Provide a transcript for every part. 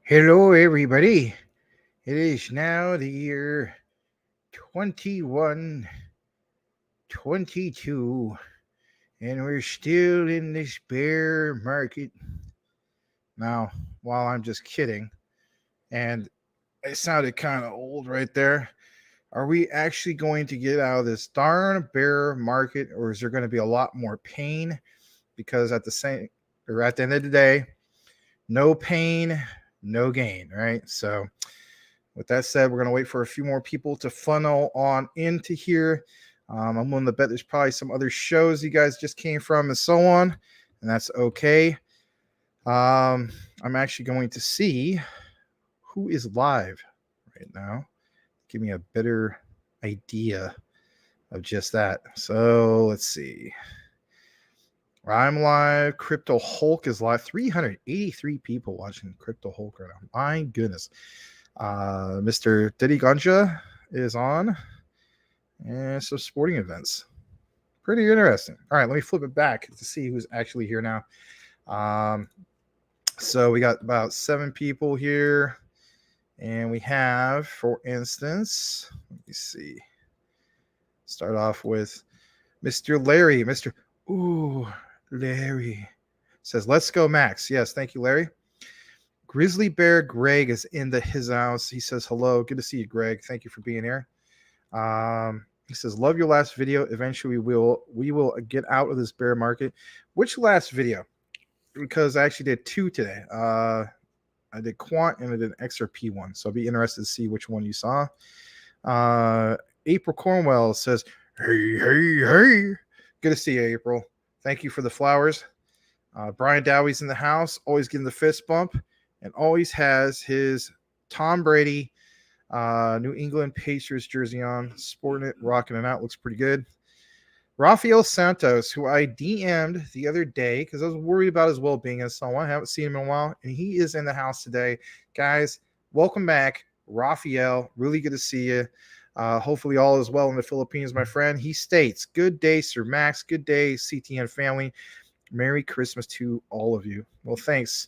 Hello, everybody. It is now the year 2122, and we're still in this bear market. Now, while I'm just kidding, and it sounded kind of old right there, are we actually going to get out of this darn bear market, or is there going to be a lot more pain? Because at the end of the day, no pain, no gain, right? So, with that said, we're going to wait for a few more people to funnel on into here. I'm willing to bet there's probably some other shows you guys just came from and so on, and that's okay. I'm actually going to see who is live right now. Give me a better idea of just that. So let's see. I'm live. Crypto Hulk is live. 383 people watching Crypto Hulk right now. My goodness. Mr. Diddy Ganja is on, and some sporting events. Pretty interesting. All right, let me flip it back to see who's actually here now. So we got about 7 people here, and we have, for instance, let me see. Start off with Mr. Larry. Larry says, "Let's go, Max." Yes, thank you, Larry. Grizzly Bear Greg is in his house. He says, "Hello, good to see you, Greg. Thank you for being here." He says, "Love your last video. Eventually, we will get out of this bear market." Which last video? Because I actually did 2 today. I did quant and I did an XRP one, so I'll be interested to see which one you saw. April Cornwell says, "Hey, hey, hey! Good to see you, April. Thank you for the flowers." Brian Dowie's in the house, always getting the fist bump, and always has his Tom Brady New England Pacers jersey on, sporting it, rocking it out. Looks pretty good. Rafael Santos, who I DM'd the other day because I was worried about his well-being and so on. I haven't seen him in a while, and he is in the house today. Guys, welcome back, Rafael. Really good to see you. Hopefully all is well in the Philippines, my friend. He states, "Good day, Sir Max. Good day, CTN family. Merry Christmas to all of you." Well, thanks,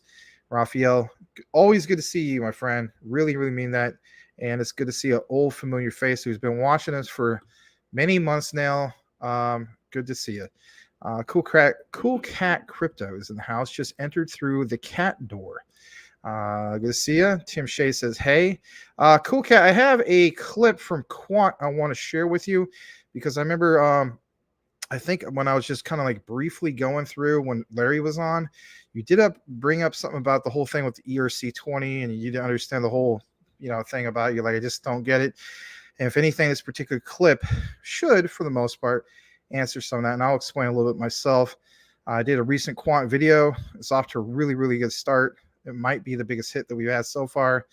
Rafael. Always good to see you, my friend. Really, really mean that. And it's good to see an old familiar face who's been watching us for many months now. Good to see you. Cool Cat Crypto is in the house. Just entered through the cat door. Good to see you. Tim Shea says, "Hey, Cool Cat. I have a clip from Quant I want to share with you because I remember I think when I was just kind of like briefly going through when Larry was on, you did bring up something about the whole thing with the ERC20, and you didn't understand the whole thing about it. You're like, I just don't get it. And if anything, this particular clip should, for the most part, answer some of that. And I'll explain a little bit myself. I did a recent quant video. It's off to a really, really good start. It might be the biggest hit that we've had so far.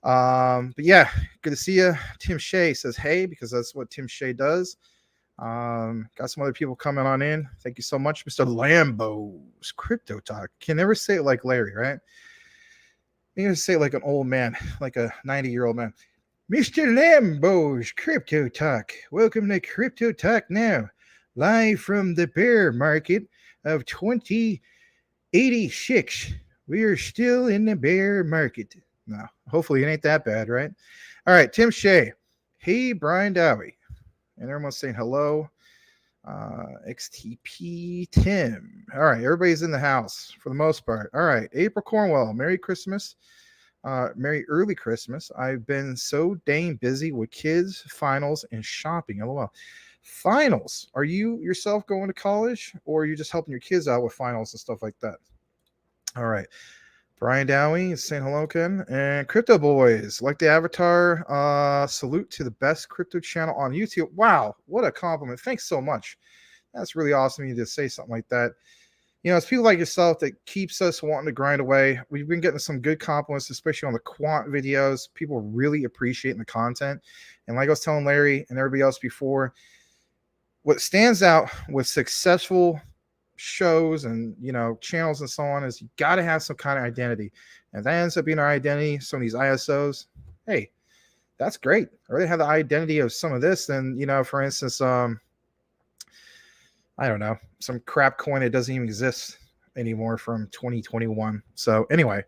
But yeah, good to see you. Tim Shea says, "Hey," because that's what Tim Shea does. Got some other people coming on in. Thank you so much, Mr. Lambo's Crypto Talk. Can never say it like Larry, right? You can say it like an old man, like a 90-year-old man. "Mr. Lambo's Crypto Talk. Welcome to Crypto Talk now, live from the bear market of 2086. We are still in the bear market." No, hopefully it ain't that bad, right? All right, Tim Shea. "Hey, Brian Dowie." And everyone's saying hello. XTP Tim. All right, everybody's in the house for the most part. All right, April Cornwell. Merry Christmas. Merry early Christmas. "I've been so dang busy with kids, finals, and shopping." LOL. Finals. Are you yourself going to college, or are you just helping your kids out with finals and stuff like that? All right. Brian Dowie is saying hello, Ken. And Crypto Boys, like the avatar. Salute to the best crypto channel on YouTube. Wow, what a compliment. Thanks so much. That's really awesome of you to say something like that. It's people like yourself that keeps us wanting to grind away. We've been getting some good compliments, especially on the quant videos. People really appreciating the content. And like I was telling Larry and everybody else before, what stands out with successful shows and channels and so on is you got to have some kind of identity, and that ends up being our identity. Some of these ISOs, hey, that's great. I'd rather have the identity of some of this than for instance, I don't know, some crap coin that doesn't even exist anymore from 2021. So anyway,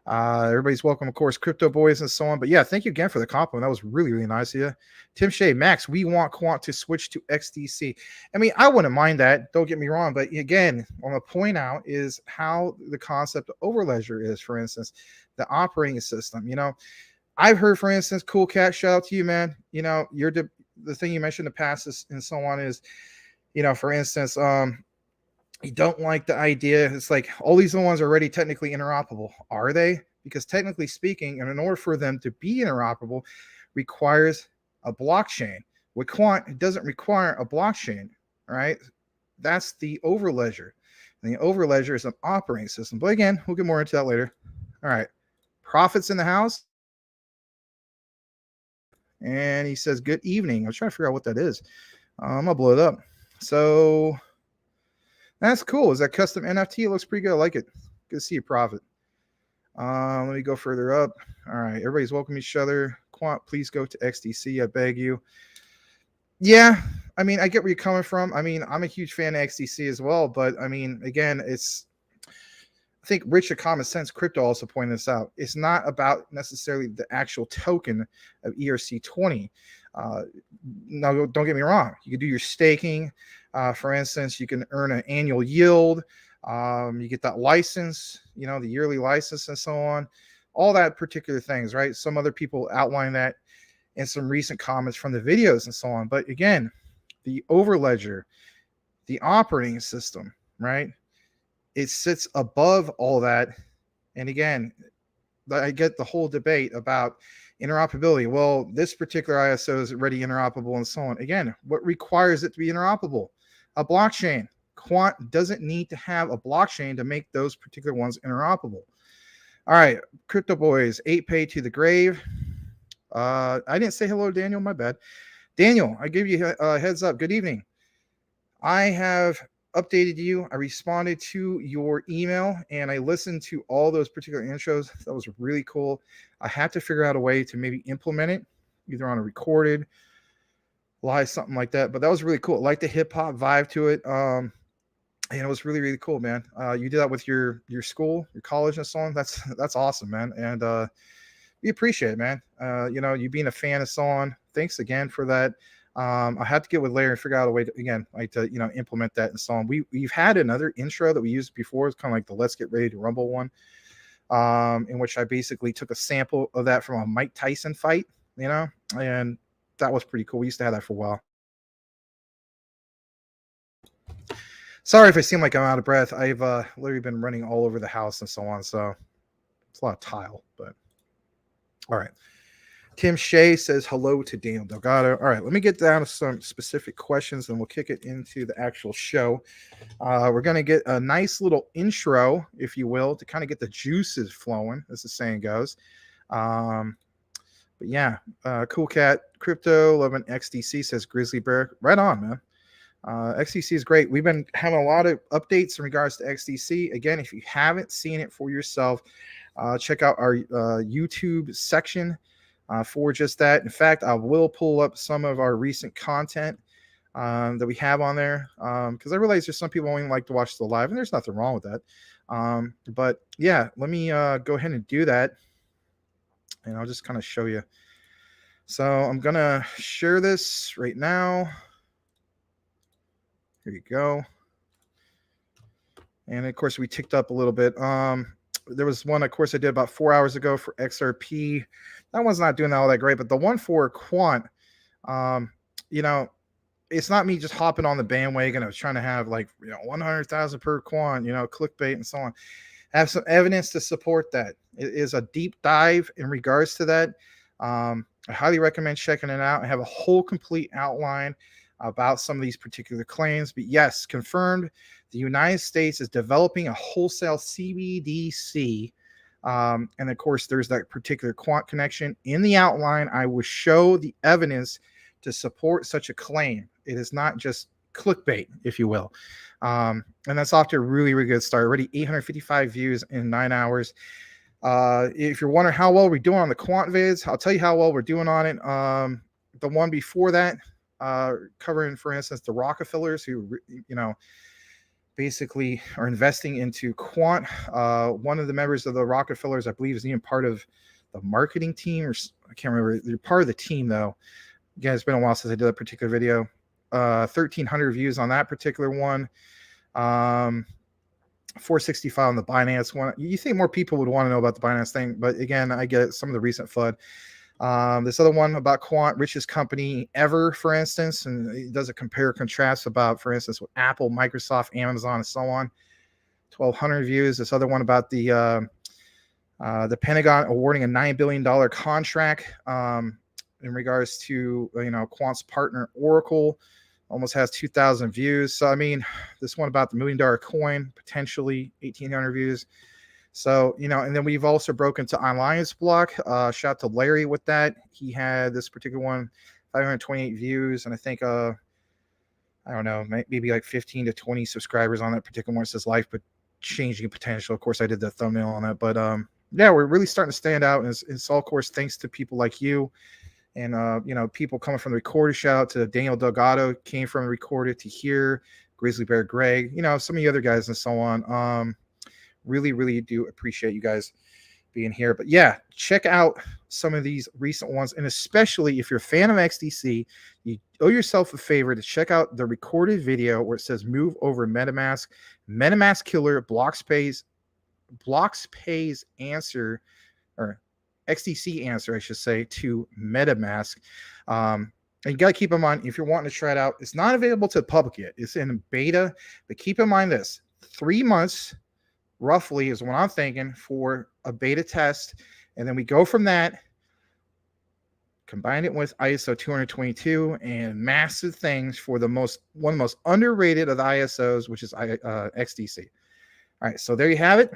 Everybody's welcome, of course, crypto boys and so on. But yeah, thank you again for the compliment. That was really, really nice of you. Tim Shea, Max, we want Quant to switch to XDC. I mean, I wouldn't mind that. Don't get me wrong. But again, I want to point out is how the concept of Overledger is, for instance, the operating system. I've heard, for instance, Cool Cat, shout out to you, man. You're the thing you mentioned in the past is, and so on is, for instance, you don't like the idea. It's like all these ones are already technically interoperable. Are they? Because technically speaking, and in order for them to be interoperable, requires a blockchain. With Quant, it doesn't require a blockchain, right? That's the Overledger. And the Overledger is an operating system. But again, we'll get more into that later. All right. Profits in the house. And he says, good evening. I was trying to figure out what that is. I'm going to blow it up. So that's cool. Is that custom NFT? It looks pretty good. I like it. Good to see you, Profit. Let me go further up. All right. Everybody's welcome each other. Quant, please go to XDC. I beg you. Yeah. I mean, I get where you're coming from. I mean, I'm a huge fan of XDC as well. But I mean, again, I think Rich of Common Sense Crypto also pointed this out. It's not about necessarily the actual token of ERC20. No, don't get me wrong. You can do your staking. For instance, you can earn an annual yield. You get that license, the yearly license and so on. All that particular things, right? Some other people outline that in some recent comments from the videos and so on. But again, the Overledger, the operating system, right? It sits above all that. And again, I get the whole debate about interoperability. Well, this particular ISO is already interoperable and so on. Again, what requires it to be interoperable? A blockchain. Quant doesn't need to have a blockchain to make those particular ones interoperable. All right, Crypto Boys, 8pay to the grave. I didn't say hello to Daniel, my bad. Daniel, I give you a heads up. Good evening. I have updated you. I responded to your email and I listened to all those particular intros. That was really cool. I had to figure out a way to maybe implement it either on a recorded live, something like that. But that was really cool. I like the hip hop vibe to it. And it was really, really cool, man. You did that with your school, your college and so on. That's awesome, man. And we appreciate it, man. You being a fan and so on. Thanks again for that. I had to get with Larry and figure out a way to implement that and so on. We've had another intro that we used before. It's kind of like the Let's Get Ready to Rumble one, in which I basically took a sample of that from a Mike Tyson fight, and that was pretty cool. We used to have that for a while. Sorry if I seem like I'm out of breath. I've literally been running all over the house and so on. So it's a lot of tile, but all right. Tim Shea says hello to Daniel Delgado. All right, let me get down to some specific questions and we'll kick it into the actual show. We're going to get a nice little intro, if you will, to kind of get the juices flowing, as the saying goes. But yeah, Cool Cat Crypto 11 XDC says Grizzly Bear. Right on, man. XDC is great. We've been having a lot of updates in regards to XDC. Again, if you haven't seen it for yourself, check out our YouTube section. For just that. In fact, I will pull up some of our recent content that we have on there because I realize there's some people only like to watch the live, and there's nothing wrong with that. But yeah, let me go ahead and do that, and I'll just kind of show you. So I'm gonna share this right now. Here you go. And of course, we ticked up a little bit. There was one, of course, I did about 4 hours ago for XRP. That one's not doing all that great, but the one for Quant, it's not me just hopping on the bandwagon. I was trying to have 100,000 per Quant, clickbait and so on. I have some evidence to support that. It is a deep dive in regards to that. I highly recommend checking it out. I have a whole complete outline about some of these particular claims, but yes, confirmed. The United States is developing a wholesale CBDC. And of course, there's that particular Quant connection. In the outline, I will show the evidence to support such a claim. It is not just clickbait, if you will. And that's off to a really, really good start. Already 855 views in 9 hours. If you're wondering how well we're doing on the Quant vids, I'll tell you how well we're doing on it. The one before that, covering, for instance, the Rockefellers, who, basically are investing into quant. One of the members of the Rockefellers, I believe, is even part of the marketing team, or I can't remember. They're part of the team, though. Again, it's been a while since I did that particular video. 1,300 views on that particular one. 465 on the Binance one. You think more people would want to know about the Binance thing, but again, I get some of the recent FUD. This other one about quant, richest company ever, for instance, and it does a compare contrast about, for instance, with Apple, Microsoft, Amazon, and so on. 1,200 views. This other one about the Pentagon awarding a $9 billion contract in regards to quant's partner Oracle. Almost has 2,000 views. So, I mean, this one about the $1 million coin, potentially 1,800 views. So, and then we've also broken to Analyses block. Shout out to Larry with that. He had this particular one, 528 views. And I think, I don't know, maybe like 15 to 20 subscribers on that particular one. It says life, but changing potential. Of course, I did the thumbnail on that. But yeah, we're really starting to stand out. And it's all, of course, thanks to people like you. And, people coming from the Recorded. Shout out to Daniel Delgado, came from the Recorded, to here, Grizzly Bear Greg, some of the other guys and so on. Really, really do appreciate you guys being here. But yeah, check out some of these recent ones. And especially if you're a fan of XDC, you owe yourself a favor to check out the Recorded video where it says move over MetaMask. MetaMask Killer blocks pays answer, or XDC answer, I should say, to MetaMask. And you got to keep in mind, if you're wanting to try it out, it's not available to the public yet. It's in beta, but keep in mind this: 3 months roughly is what I'm thinking for a beta test. And then we go from that, combine it with ISO 222 and massive things for one of the most underrated of the ISOs, which is XDC. All right, so there you have it.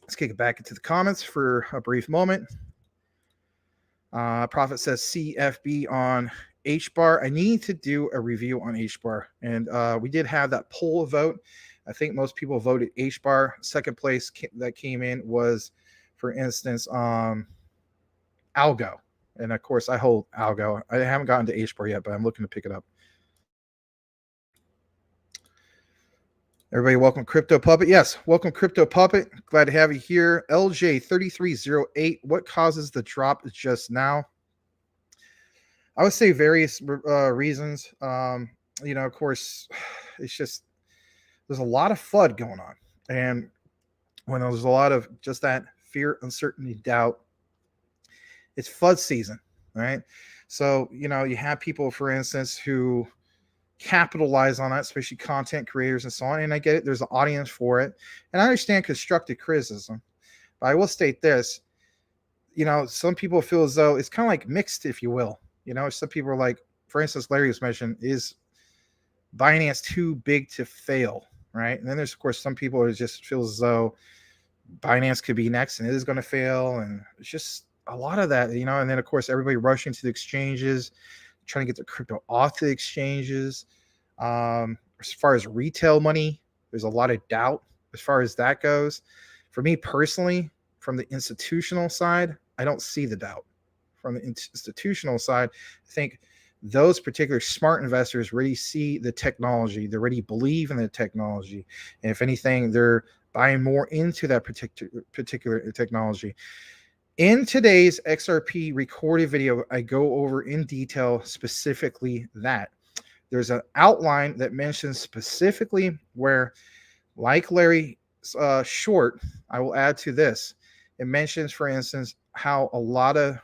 Let's kick it back into the comments for a brief moment. Prophet says CFB on HBAR. I need to do a review on HBAR. And we did have that poll vote. I think most people voted HBAR. Second place that came in was, for instance, Algo. And of course, I hold Algo. I haven't gotten to HBAR yet, but I'm looking to pick it up. Everybody, welcome Crypto Puppet. Yes, welcome Crypto Puppet. Glad to have you here. LJ3308, what causes the drop just now? I would say various reasons. Of course, it's just, there's a lot of FUD going on. And when there's a lot of just that fear, uncertainty, doubt, it's FUD season, right? So, you have people, for instance, who capitalize on that, especially content creators and so on. And I get it. There's an audience for it. And I understand constructive criticism. But I will state this, some people feel as though it's kind of like mixed, if you will. Some people are like, for instance, Larry was mentioned, is Binance too big to fail, right? And then there's, of course, some people who just feel as though Binance could be next and it is going to fail. And it's just a lot of that, and then, of course, everybody rushing to the exchanges, trying to get their crypto off the exchanges. As far as retail money, there's a lot of doubt as far as that goes. For me personally, from the institutional side, I don't see the doubt. From the institutional side, I think those particular smart investors really see the technology. They already believe in the technology. And if anything, they're buying more into that particular technology. In today's XRP Recorded video, I go over in detail specifically that. There's an outline that mentions specifically where, like Larry short, I will add to this. It mentions, for instance, how a lot of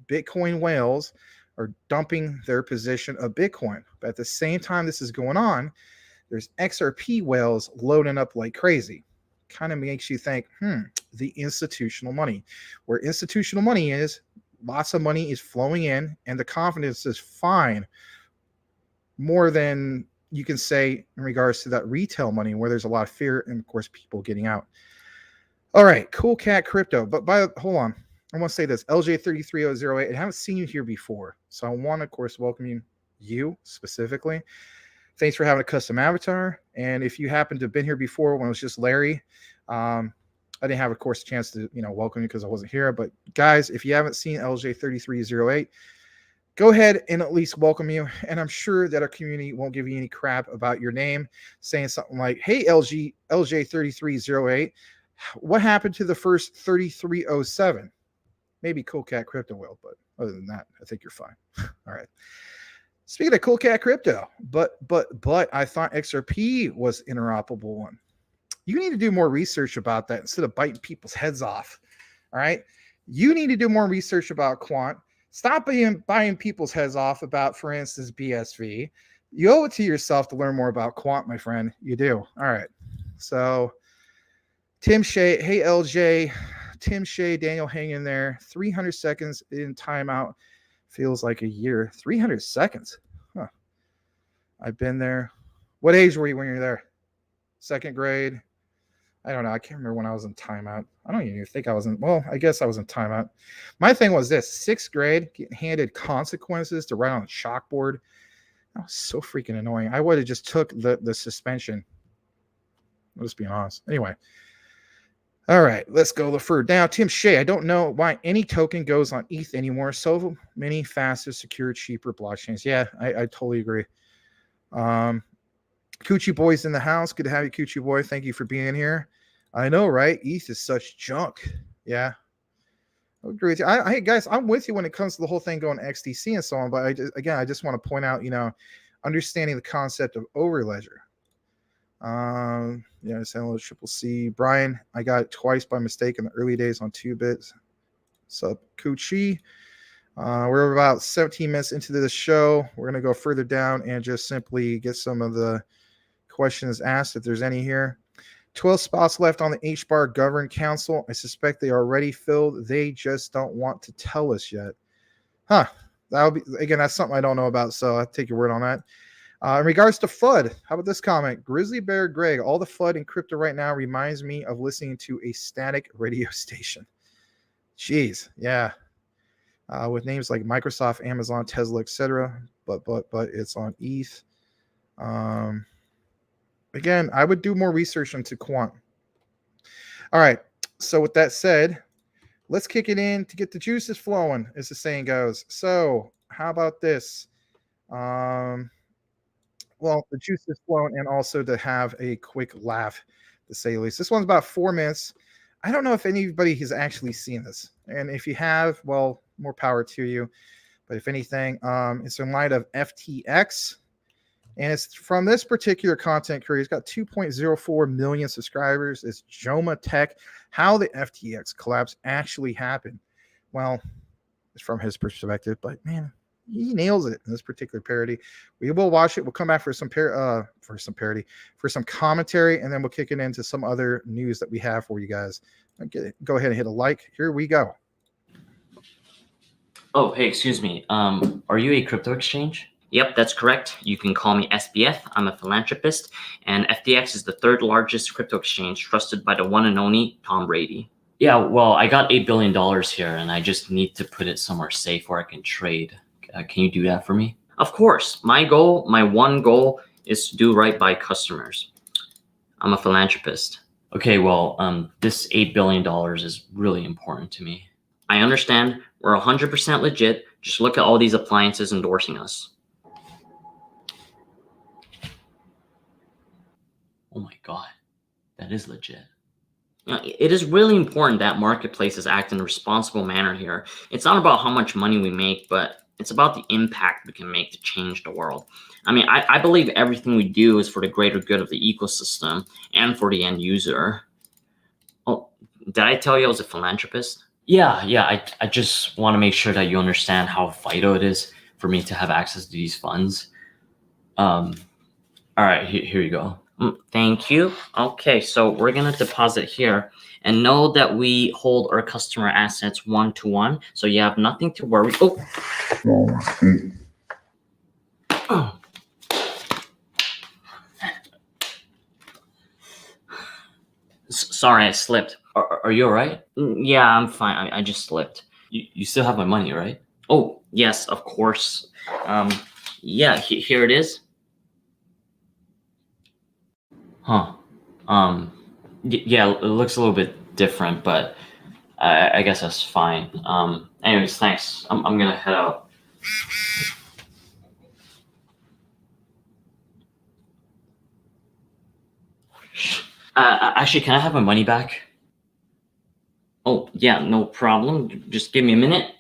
Bitcoin whales are dumping their position of Bitcoin. But at the same time this is going on, there's XRP whales loading up like crazy. Kind of makes you think, the institutional money. Where institutional money is, lots of money is flowing in, and the confidence is fine. More than you can say in regards to that retail money, where there's a lot of fear and, of course, people getting out. All right, Cool Cat Crypto. But hold on. I want to say this. LJ33008, I haven't seen you here before. So I want to, of course, welcome you specifically. Thanks for having a custom avatar. And if you happen to have been here before when it was just Larry, I didn't have, of course, a chance to, welcome you because I wasn't here. But guys, if you haven't seen LJ3308, go ahead and at least welcome you. And I'm sure that our community won't give you any crap about your name, saying something like, hey, LJ3308, what happened to the first 3307? Maybe Cool Cat Crypto will, but other than that, I think you're fine. All right. Speaking of Cool Cat Crypto, but I thought XRP was interoperable one. You need to do more research about that instead of biting people's heads off. All right. You need to do more research about quant. Stop buying people's heads off about, for instance, BSV. You owe it to yourself to learn more about quant, my friend. You do. All right. So Tim Shea, hey LJ, Tim Shea, Daniel, hang in there. 300 seconds in timeout feels like a year. 300 seconds. Huh. I've been there. What age were you when you were there? Second grade? I don't know. I can't remember when I was in timeout. I don't even think I was in. Well, I guess I was in timeout. My thing was this: sixth grade, getting handed consequences to write on a chalkboard. That was so freaking annoying. I would have just took the suspension. I'm just being honest. Anyway. All right, let's go the further down. Tim Shea, I don't know why any token goes on ETH anymore. So many faster, secure, cheaper blockchains. Yeah, I totally agree. Coochie Boy's in the house. Good to have you, Coochie Boy. Thank you for being here. I know, right? ETH is such junk. Yeah. I agree with you. I guys, I'm with you when it comes to the whole thing going XDC and so on. But I just want to point out, understanding the concept of overledger. Hello, Triple C. Brian, I got it twice by mistake in the early days on 2-bits. Sup, Coochie. We're about 17 minutes into this show. We're going to go further down and just simply get some of the questions asked, if there's any here. 12 spots left on the HBAR Governance Council. I suspect they are already filled. They just don't want to tell us yet. Huh. That'll be, again, that's something I don't know about, so I'll take your word on that. In regards to FUD, how about this comment? Grizzly Bear Greg, all the FUD in crypto right now reminds me of listening to a static radio station. Jeez, yeah. With names like Microsoft, Amazon, Tesla, etc. But it's on ETH. Again, I would do more research into quant. All right. So with that said, let's kick it in to get the juices flowing, as the saying goes. So how about this? Well, the juice is flowing, and also to have a quick laugh, to say the least. This one's about 4 minutes. I don't know if anybody has actually seen this. And if you have, well, more power to you. But if anything, it's in light of FTX. And it's from this particular content creator. He's got 2.04 million subscribers. It's Joma Tech. How the FTX collapse actually happened. Well, it's from his perspective. But, man, he nails it in this particular parody. We will watch it. We'll come back for some parody, for some commentary, and then we'll kick it into some other news that we have for you guys. Go ahead and hit a like. Here we go. Oh, hey, excuse me. Are you a crypto exchange? Yep, that's correct. You can call me SBF. I'm a philanthropist, and FTX is the third largest crypto exchange trusted by the one and only Tom Brady. Yeah, well, I got $8 billion here, and I just need to put it somewhere safe where I can trade. Can you do that for me? Of course. My one goal is to do right by customers. I'm a philanthropist. Okay, well, this $8 billion is really important to me. I understand. We're 100% legit. Just look at all these appliances endorsing us. Oh my God, that is legit. It is really important that marketplaces act in a responsible manner here. It's not about how much money we make, but it's about the impact we can make to change the world. I mean, I believe everything we do is for the greater good of the ecosystem and for the end user. Oh, did I tell you I was a philanthropist? Yeah. I just want to make sure that you understand how vital it is for me to have access to these funds. All right, here you go. Thank you. Okay, so we're going to deposit here, and know that we hold our customer assets 1-to-1, so you have nothing to worry. Oh. Sorry, I slipped. Are you all right? Yeah, I'm fine. I just slipped. You still have my money, right? Oh, yes, of course. Yeah, here it is. Huh. Yeah, it looks a little bit different, but I guess that's fine. Anyways, thanks. I'm gonna head out. Actually, can I have my money back? Oh, yeah, no problem. Just give me a minute.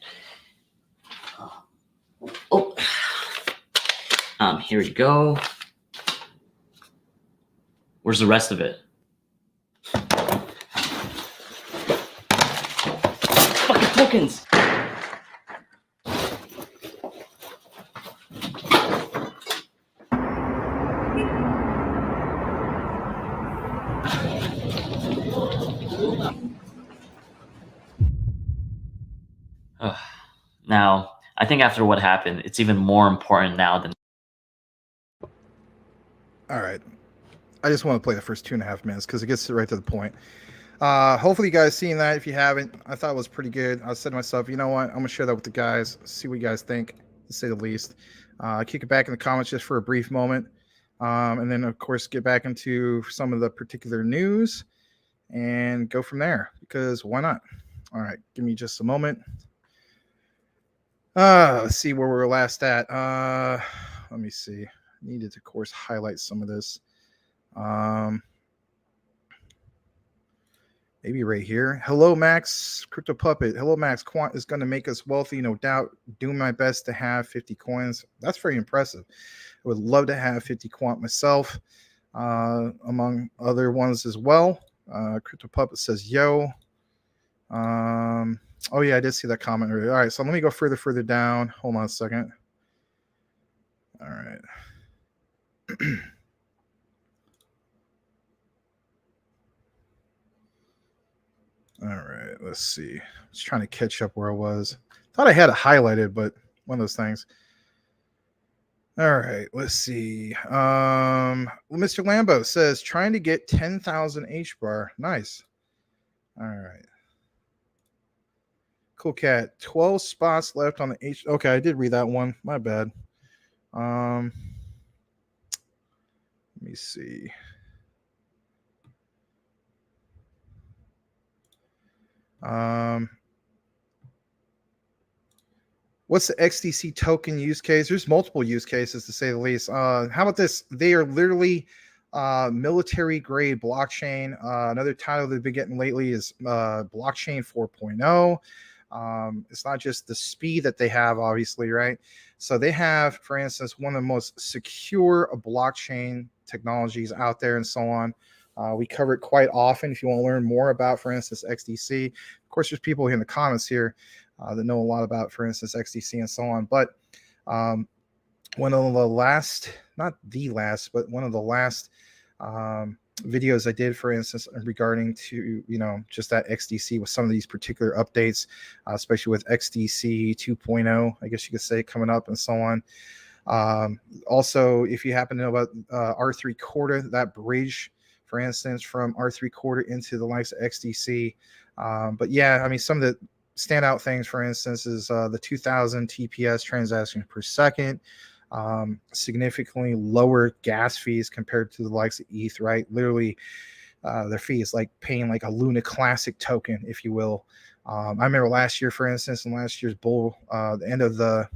Oh, here we go. Where's the rest of it? Fucking tokens! Now, I think after what happened, it's even more important now than. All right. I just want to play the first 2.5 minutes because it gets right to the point. Hopefully you guys seen that. If you haven't, I thought it was pretty good. I said to myself, you know what? I'm gonna share that with the guys, see what you guys think, to say the least. Kick it back in the comments just for a brief moment, and then of course get back into some of the particular news and go from there, because why not? All right, give me just a moment. Let's see where we were last at. Let me see. Needed to, of course, highlight some of this. Maybe right here. Hello, Max, Crypto Puppet. Hello, Max. Quant is going to make us wealthy, no doubt. Doing my best to have 50 coins. That's very impressive. I would love to have 50 quant myself, among other ones as well. Crypto Puppet says, yo. Oh, yeah, I did see that comment earlier. All right, so let me go further down. Hold on a second. All right. All right, let's see. I was trying to catch up where I was. Thought I had it highlighted, but one of those things. All right, let's see. Mr. Lambo says trying to get 10,000 H bar. Nice. All right. Cool cat. 12 spots left on the H. Okay, I did read that one. My bad. Let me see. What's the XDC token use case? There's multiple use cases, to say the least. How about this? They are literally military grade blockchain. Another title they've been getting lately is blockchain 4.0. It's not just the speed that they have, obviously, right? So they have, for instance, one of the most secure blockchain technologies out there and so on. We cover it quite often. If you want to learn more about, for instance, XDC, of course, there's people in the comments here that know a lot about, for instance, XDC and so on. But one of the last, not the last, but one of the last videos I did, for instance, regarding to, just that XDC with some of these particular updates, especially with XDC 2.0, I guess you could say, coming up and so on. Also, if you happen to know about R3 quarter, that bridge, for instance, from R3 quarter into the likes of XDC. But yeah, I mean, some of the standout things, for instance, is the 2000 TPS transactions per second, significantly lower gas fees compared to the likes of ETH, right? Literally, their fee is like paying like a Luna Classic token, if you will. I remember last year, for instance, in last year's bull, the end of the,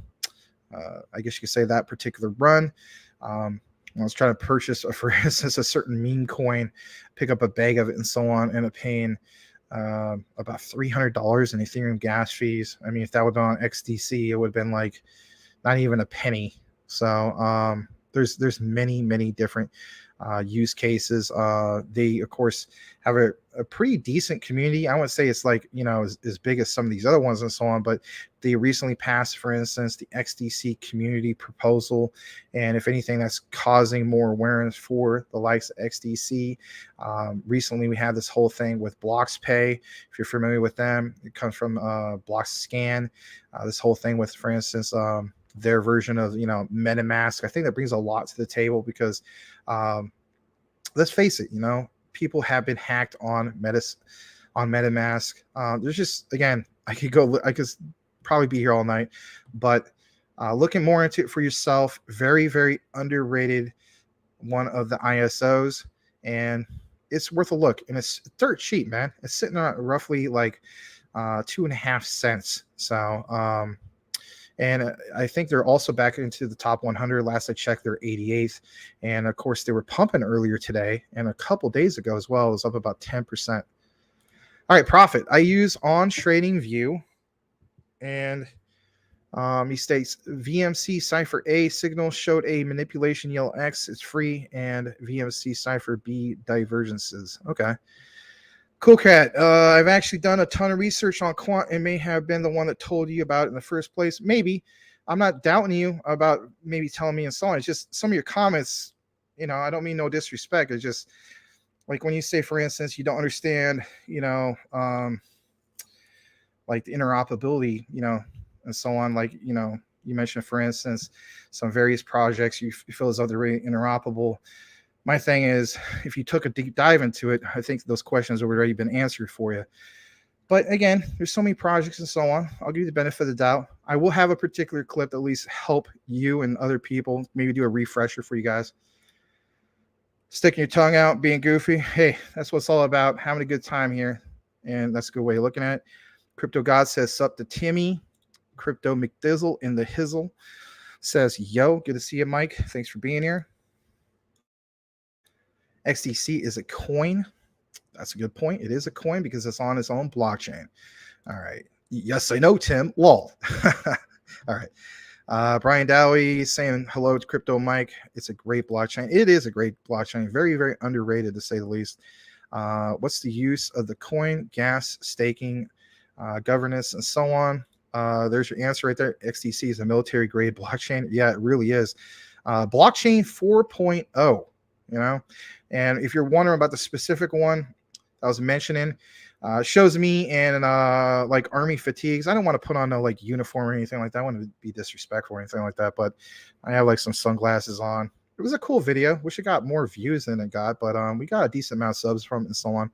I guess you could say, that particular run, I was trying to purchase, for instance, a certain meme coin, pick up a bag of it and so on, end up paying about $300 in Ethereum gas fees. I mean, if that would have been on XDC, it would have been like not even a penny. So there's many different use cases. They, of course, have a pretty decent community. I wouldn't say it's like, as big as some of these other ones and so on, but they recently passed, for instance, the XDC community proposal. And if anything, that's causing more awareness for the likes of XDC. Recently, we had this whole thing with BlocksPay. If you're familiar with them, it comes from BlockScan. This whole thing with, for instance, their version of, MetaMask. I think that brings a lot to the table because let's face it, people have been hacked on MetaMask. There's just, again, I could probably be here all night, but looking more into it for yourself, very underrated, one of the ISOs, and it's worth a look. And it's dirt cheap, man. It's sitting at roughly like 2.5 cents. So And I think they're also back into the top 100. Last I checked, they're 88th. And of course, they were pumping earlier today and a couple days ago as well. It was up about 10%. All right, profit. I use on trading view, and he states VMC cipher A signal showed a manipulation yellow X is free, and VMC cipher B divergences. Okay. Cool cat. I've actually done a ton of research on quant and may have been the one that told you about it in the first place. Maybe. I'm not doubting you about maybe telling me and so on. It's just some of your comments, I don't mean no disrespect. It's just like when you say, for instance, you don't understand, like the interoperability, and so on. Like, you mentioned, for instance, some various projects you feel as though they're really interoperable. My thing is, if you took a deep dive into it, I think those questions have already been answered for you. But again, there's so many projects and so on. I'll give you the benefit of the doubt. I will have a particular clip that at least help you and other people, maybe do a refresher for you guys. Sticking your tongue out, being goofy. Hey, that's what it's all about. Having a good time here. And that's a good way of looking at it. Crypto God says, sup to Timmy. Crypto McDizzle in the hizzle says, yo, good to see you, Mike. Thanks for being here. XDC is a coin. That's a good point. It is a coin because it's on its own blockchain. All right. Yes, I know, Tim. Lol. All right. Brian Dowie saying hello to Crypto Mike. It's a great blockchain. It is a great blockchain. Very, very underrated, to say the least. What's the use of the coin? Gas, staking, governance, and so on. There's your answer right there. XDC is a military grade blockchain. Yeah, it really is. Blockchain 4.0, and if you're wondering about the specific one I was mentioning, shows me in like army fatigues. I don't want to put on no like uniform or anything like that. I want to be disrespectful or anything like that, but I have like some sunglasses on. It was a cool video. Wish it got more views than it got, but we got a decent amount of subs from it and so on.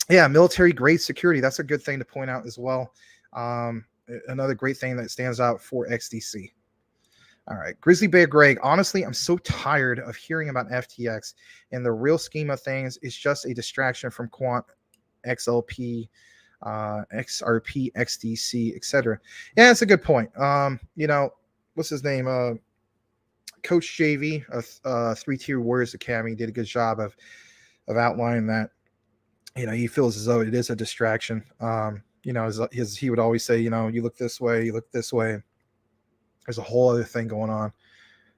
Yeah, military grade security. That's a good thing to point out as well. Another great thing that stands out for XDC. All right, Grizzly Bear Greg. Honestly, I'm so tired of hearing about FTX. In the real scheme of things, it's just a distraction from quant, XLP, XRP, XDC, etc. Yeah, that's a good point. What's his name? Coach JV of 3-Tier Warriors Academy did a good job of outlining that. He feels as though it is a distraction. He would always say, you look this way, you look this way. There's a whole other thing going on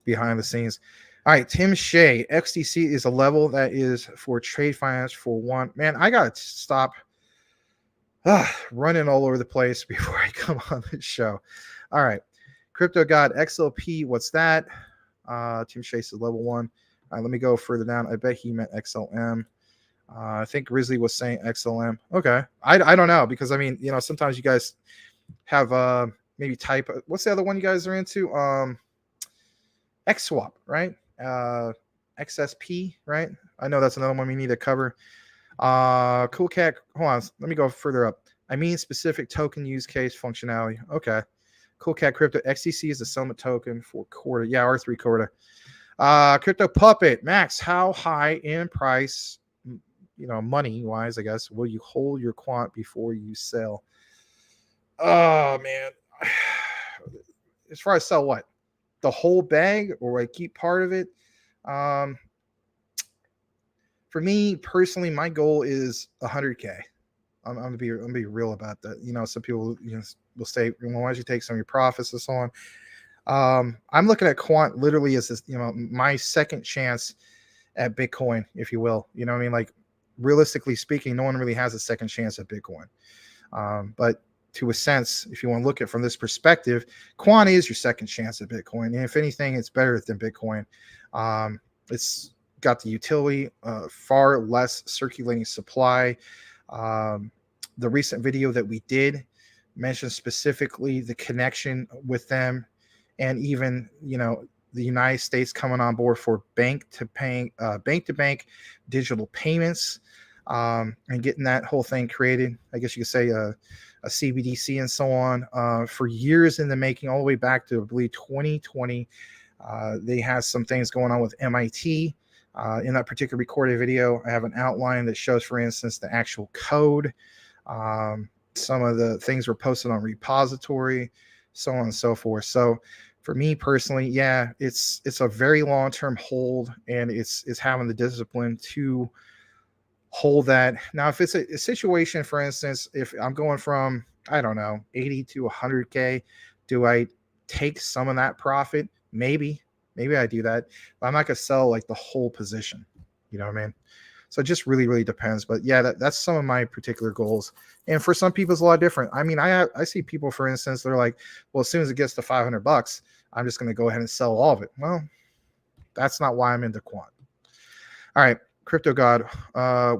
behind the scenes. All right, Tim Shea. XDC is a level that is for trade finance for one. Man, I got to stop running all over the place before I come on this show. All right. Crypto God XLP. What's that? Tim Shea says level 1. Let me go further down. I bet he meant XLM. I think Grizzly was saying XLM. Okay. I don't know, because sometimes you guys have maybe type. What's the other one you guys are into? XSwap, right? XSP, right? I know that's another one we need to cover. Cool cat. Hold on. Let me go further up. I mean specific token use case functionality. Okay. Cool cat crypto. XDC is a settlement token for quarter. Yeah, R3 quarter. Crypto Puppet. Max, how high in price, money wise, I guess, will you hold your quant before you sell? Oh man. As far as sell what? The whole bag, or I keep part of it? For me personally, my goal is 100K. I'm gonna be real about that. Some people will say, well, why don't you take some of your profits and so on? I'm looking at quant literally as this, my second chance at Bitcoin, if you will. Like realistically speaking, no one really has a second chance at Bitcoin. But to a sense, if you want to look at it from this perspective, quant is your second chance at Bitcoin. And if anything, it's better than Bitcoin. It's got the utility, far less circulating supply. The recent video that we did mentioned specifically the connection with them, and even, the United States coming on board for bank to bank digital payments, and getting that whole thing created. I guess you could say a CBDC and so on, for years in the making, all the way back to, I believe, 2020. They have some things going on with MIT. In that particular recorded video, I have an outline that shows, for instance, the actual code. Some of the things were posted on repository. so on and so forth. So for me personally, yeah, it's a very long-term hold, and it's having the discipline to hold that. Now, if it's a situation, for instance, if I'm going from, I don't know, 80 to 100K, do I take some of that profit? Maybe I do that, but I'm not going to sell like the whole position. You know what I mean? So it just really, really depends. But yeah, that's some of my particular goals. And for some people, it's a lot different. I mean, I see people, for instance, they're like, well, as soon as it gets to $500, I'm just going to go ahead and sell all of it. Well, that's not why I'm into quant. All right, Crypto God,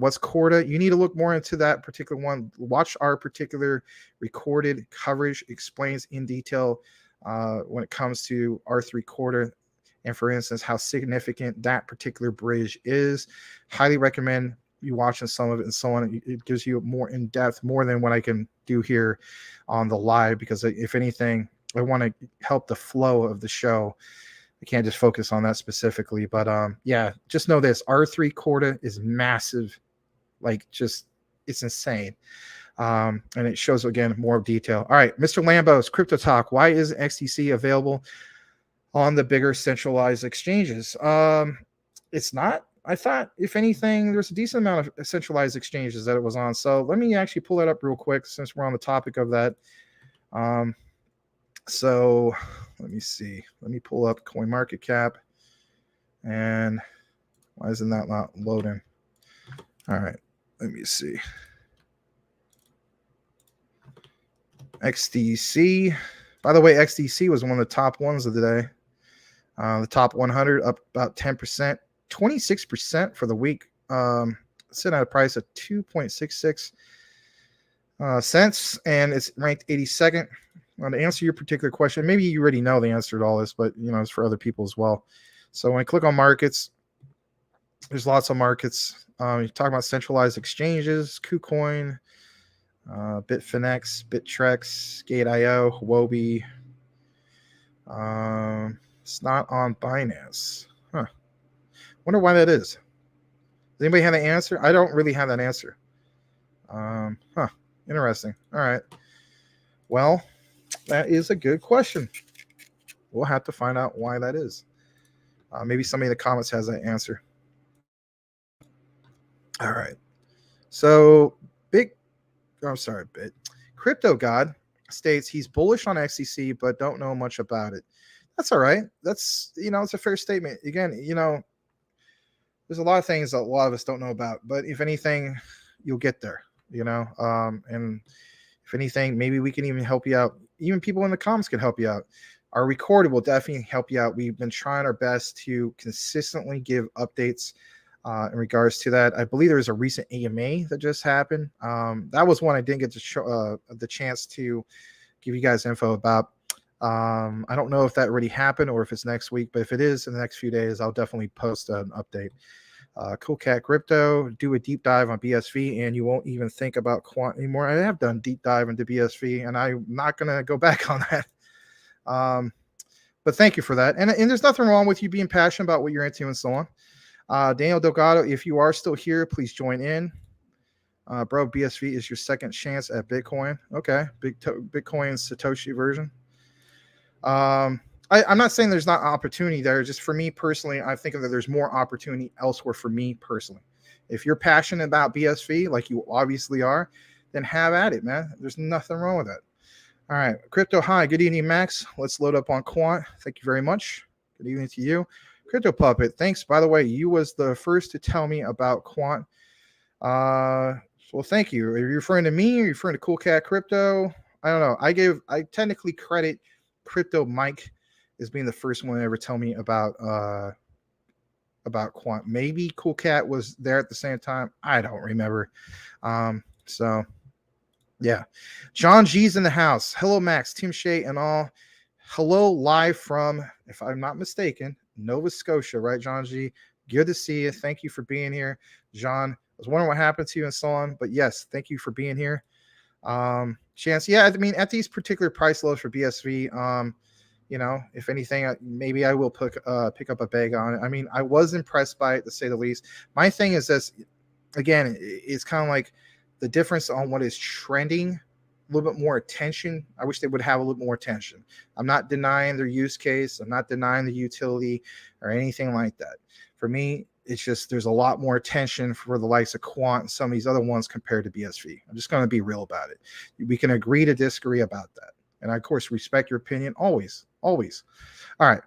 what's Corda? You need to look more into that particular one. Watch our particular recorded coverage, explains in detail when it comes to R3 Corda, and for instance, how significant that particular bridge is. Highly recommend you watching some of it and so on. It gives you more in depth, more than what I can do here on the live, because if anything, I want to help the flow of the show. I can't just focus on that specifically, but yeah, just know this: R3 Corda is massive, like just it's insane, and it shows again more detail. All right, Mr. Lambo's Crypto Talk. Why is XTC available on the bigger centralized exchanges? It's not. I thought, if anything, there's a decent amount of centralized exchanges that it was on. So let me actually pull that up real quick since we're on the topic of that. So let me see. Let me pull up CoinMarketCap. And why isn't that not loading? All right. Let me see. XDC. By the way, XDC was one of the top ones of the day. The top 100 up about 10%, 26% for the week. Sitting at a price of 2.66 cents, and it's ranked 82nd. To answer your particular question, maybe you already know the answer to all this, but it's for other people as well. So when I click on markets, there's lots of markets. You talk about centralized exchanges, KuCoin, Bitfinex, Bittrex, Gate.io, Huobi. It's not on Binance. Huh. Wonder why that is. Does anybody have an answer? I don't really have that answer. Interesting. All right. Well, that is a good question. We'll have to find out why that is. Maybe somebody in the comments has that answer. All right. So Crypto God states he's bullish on XTC, but don't know much about it. That's all right. That's, it's a fair statement. Again, there's a lot of things that a lot of us don't know about, but if anything, you'll get there, and if anything, maybe we can even help you out. Even people in the comments can help you out. Our recorder will definitely help you out. We've been trying our best to consistently give updates in regards to that. I believe there was a recent AMA that just happened. That was one I didn't get to show the chance to give you guys info about. I don't know if that already happened or if it's next week, but if it is in the next few days, I'll definitely post an update. Cool Cat Crypto, do a deep dive on BSV, and you won't even think about quant anymore. I have done deep dive into BSV, and I'm not going to go back on that. But thank you for that. And there's nothing wrong with you being passionate about what you're into and so on. Daniel Delgado, if you are still here, please join in. Bro, BSV is your second chance at Bitcoin. Okay, Bitcoin Satoshi version. I'm not saying there's not opportunity there. Just for me personally, I think that there's more opportunity elsewhere for me personally. If you're passionate about BSV, like you obviously are, then have at it, man. There's nothing wrong with that. All right. Crypto, hi. Good evening, Max. Let's load up on Quant. Thank you very much. Good evening to you. Crypto Puppet, thanks. By the way, you was the first to tell me about Quant. Well, thank you. Are you referring to me? Are you referring to Cool Cat Crypto? I don't know. I technically credit Crypto Mike as being the first one to ever tell me about Quant. Maybe Cool Cat was there at the same time. I don't remember. So yeah. John G's in the house. Hello, Max, Tim Shea, and all. Hello, live from, if I'm not mistaken, Nova Scotia, right, John G? Good to see you. Thank you for being here, John. I was wondering what happened to you and so on, but yes, thank you for being here. Chance, yeah, I mean, at these particular price lows for BSV, if anything, maybe I will pick up a bag on it. I mean, I was impressed by it, to say the least. My thing is this, again, it's kind of like the difference on what is trending little bit more attention. I wish they would have a little more attention. I'm not denying their use case. I'm not denying the utility or anything like that. For me, it's just there's a lot more attention for the likes of Quant and some of these other ones compared to BSV. I'm just going to be real about it. We can agree to disagree about that. And I, of course, respect your opinion always, always. All right.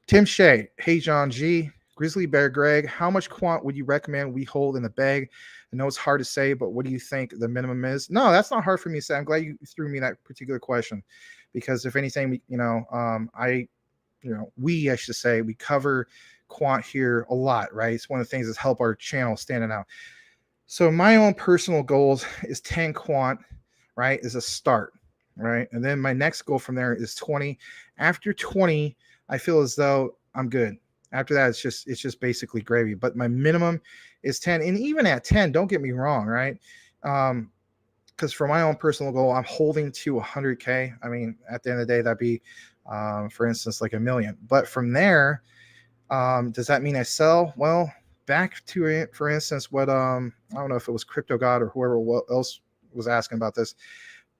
Tim Shea. Hey, John G. Grizzly Bear Greg. How much Quant would you recommend we hold in the bag? I know it's hard to say, but what do you think the minimum is? No, that's not hard for me to say. I'm glad you threw me that particular question because if anything, I should say, we cover Quant here a lot, right? It's one of the things that's helped our channel standing out. So my own personal goals is 10 Quant, right, is a start, right? And then my next goal from there is 20. After 20, I feel as though I'm good. After that, it's just basically gravy. But my minimum is 10. And even at 10, don't get me wrong, right? Because for my own personal goal, I'm holding to 100K. I mean, at the end of the day, that'd be, for instance, like $1 million. But from there, does that mean I sell? Well, back to it, for instance, what I don't know if it was Crypto God or whoever else was asking about this.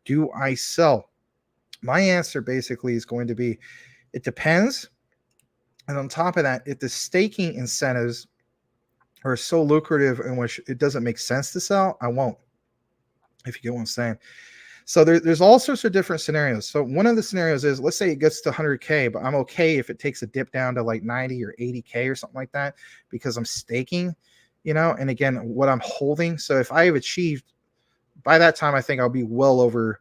Do I sell? My answer basically is going to be, it depends. And on top of that, if the staking incentives are so lucrative in which it doesn't make sense to sell, I won't, if you get what I'm saying. So there's all sorts of different scenarios. So one of the scenarios is, let's say it gets to 100K, but I'm okay if it takes a dip down to like 90 or 80K or something like that, because I'm staking, and again, what I'm holding. So if I have achieved, by that time, I think I'll be well over,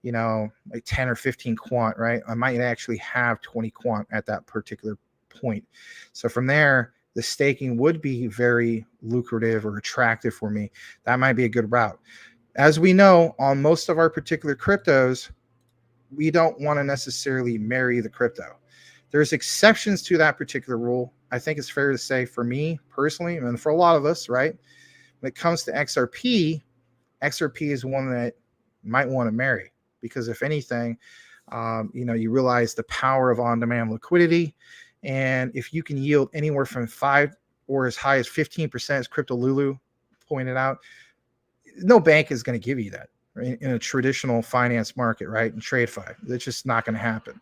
like 10 or 15 Quant, right? I might actually have 20 Quant at that particular point. So from there, the staking would be very lucrative or attractive for me. That might be a good route. As we know, on most of our particular cryptos, we don't want to necessarily marry the crypto. There's exceptions to that particular rule. I think it's fair to say for me personally, and for a lot of us, right? When it comes to XRP is one that you might want to marry, because if anything, you realize the power of on-demand liquidity. And if you can yield anywhere from 5 or as high as 15%, as Crypto Lulu pointed out, no bank is going to give you that, right? In a traditional finance market, right? In TradeFi, that's just not going to happen.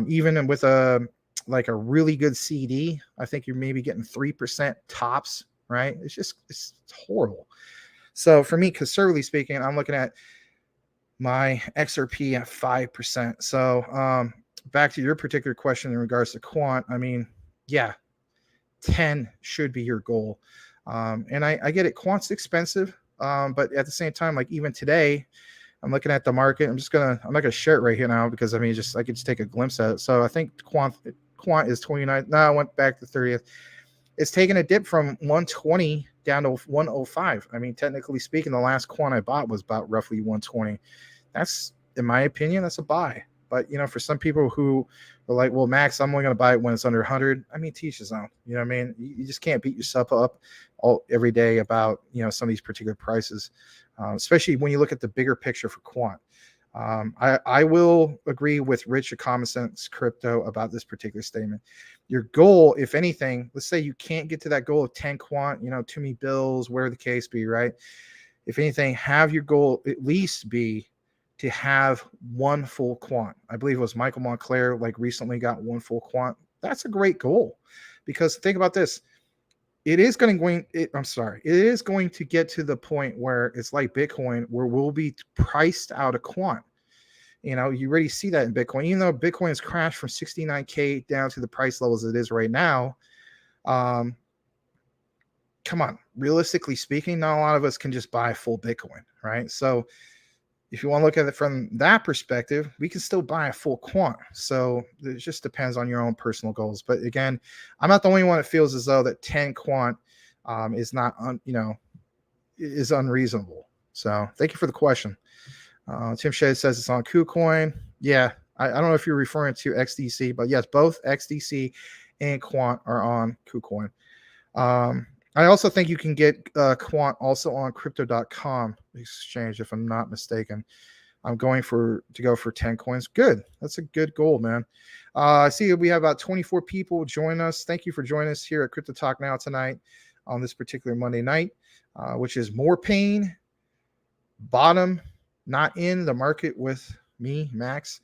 Even with a really good CD, I think you're maybe getting 3% tops, right? It's horrible. So for me, conservatively speaking, I'm looking at my XRP at 5%. So back to your particular question in regards to Quant, I mean, yeah, 10 should be your goal. And I get it. Quant's expensive. But at the same time, like even today, I'm looking at the market. I'm not gonna share it right here now because I could just take a glimpse at it. So I think Quant is 29. No, I went back to 30th. It's taken a dip from 120 down to 105. I mean, technically speaking, the last Quant I bought was about roughly 120. That's, in my opinion, that's a buy. But for some people who are like, well, Max, I'm only going to buy it when it's under 100. I mean, teach his own. You know what I mean? You just can't beat yourself up every day about some of these particular prices, especially when you look at the bigger picture for Quant. I will agree with Rich at Common Sense Crypto about this particular statement. Your goal, if anything, let's say you can't get to that goal of 10 Quant, too many bills, where the case be, right? If anything, have your goal at least be to have one full Quant. I believe it was Michael Montclair recently got one full Quant. That's a great goal, because think about this. It is going to get to the point where it's like Bitcoin, where we'll be priced out of Quant. You already see that in Bitcoin, even though Bitcoin has crashed from 69K down to the price levels it is right now. Come on, realistically speaking, not a lot of us can just buy full Bitcoin, right? So if you want to look at it from that perspective, we can still buy a full Quant. So it just depends on your own personal goals. But again, I'm not the only one that feels as though that 10 Quant is not, is unreasonable. So thank you for the question. Tim Shea says it's on KuCoin. Yeah, I don't know if you're referring to XDC, but yes, both XDC and Quant are on KuCoin. I also think you can get Quant also on crypto.com exchange, if I'm not mistaken. I'm going to go for 10 coins. Good. That's a good goal, man. I see we have about 24 people join us. Thank you for joining us here at Crypto Talk Now tonight on this particular Monday night, which is more pain, bottom, not in the market with me, Max.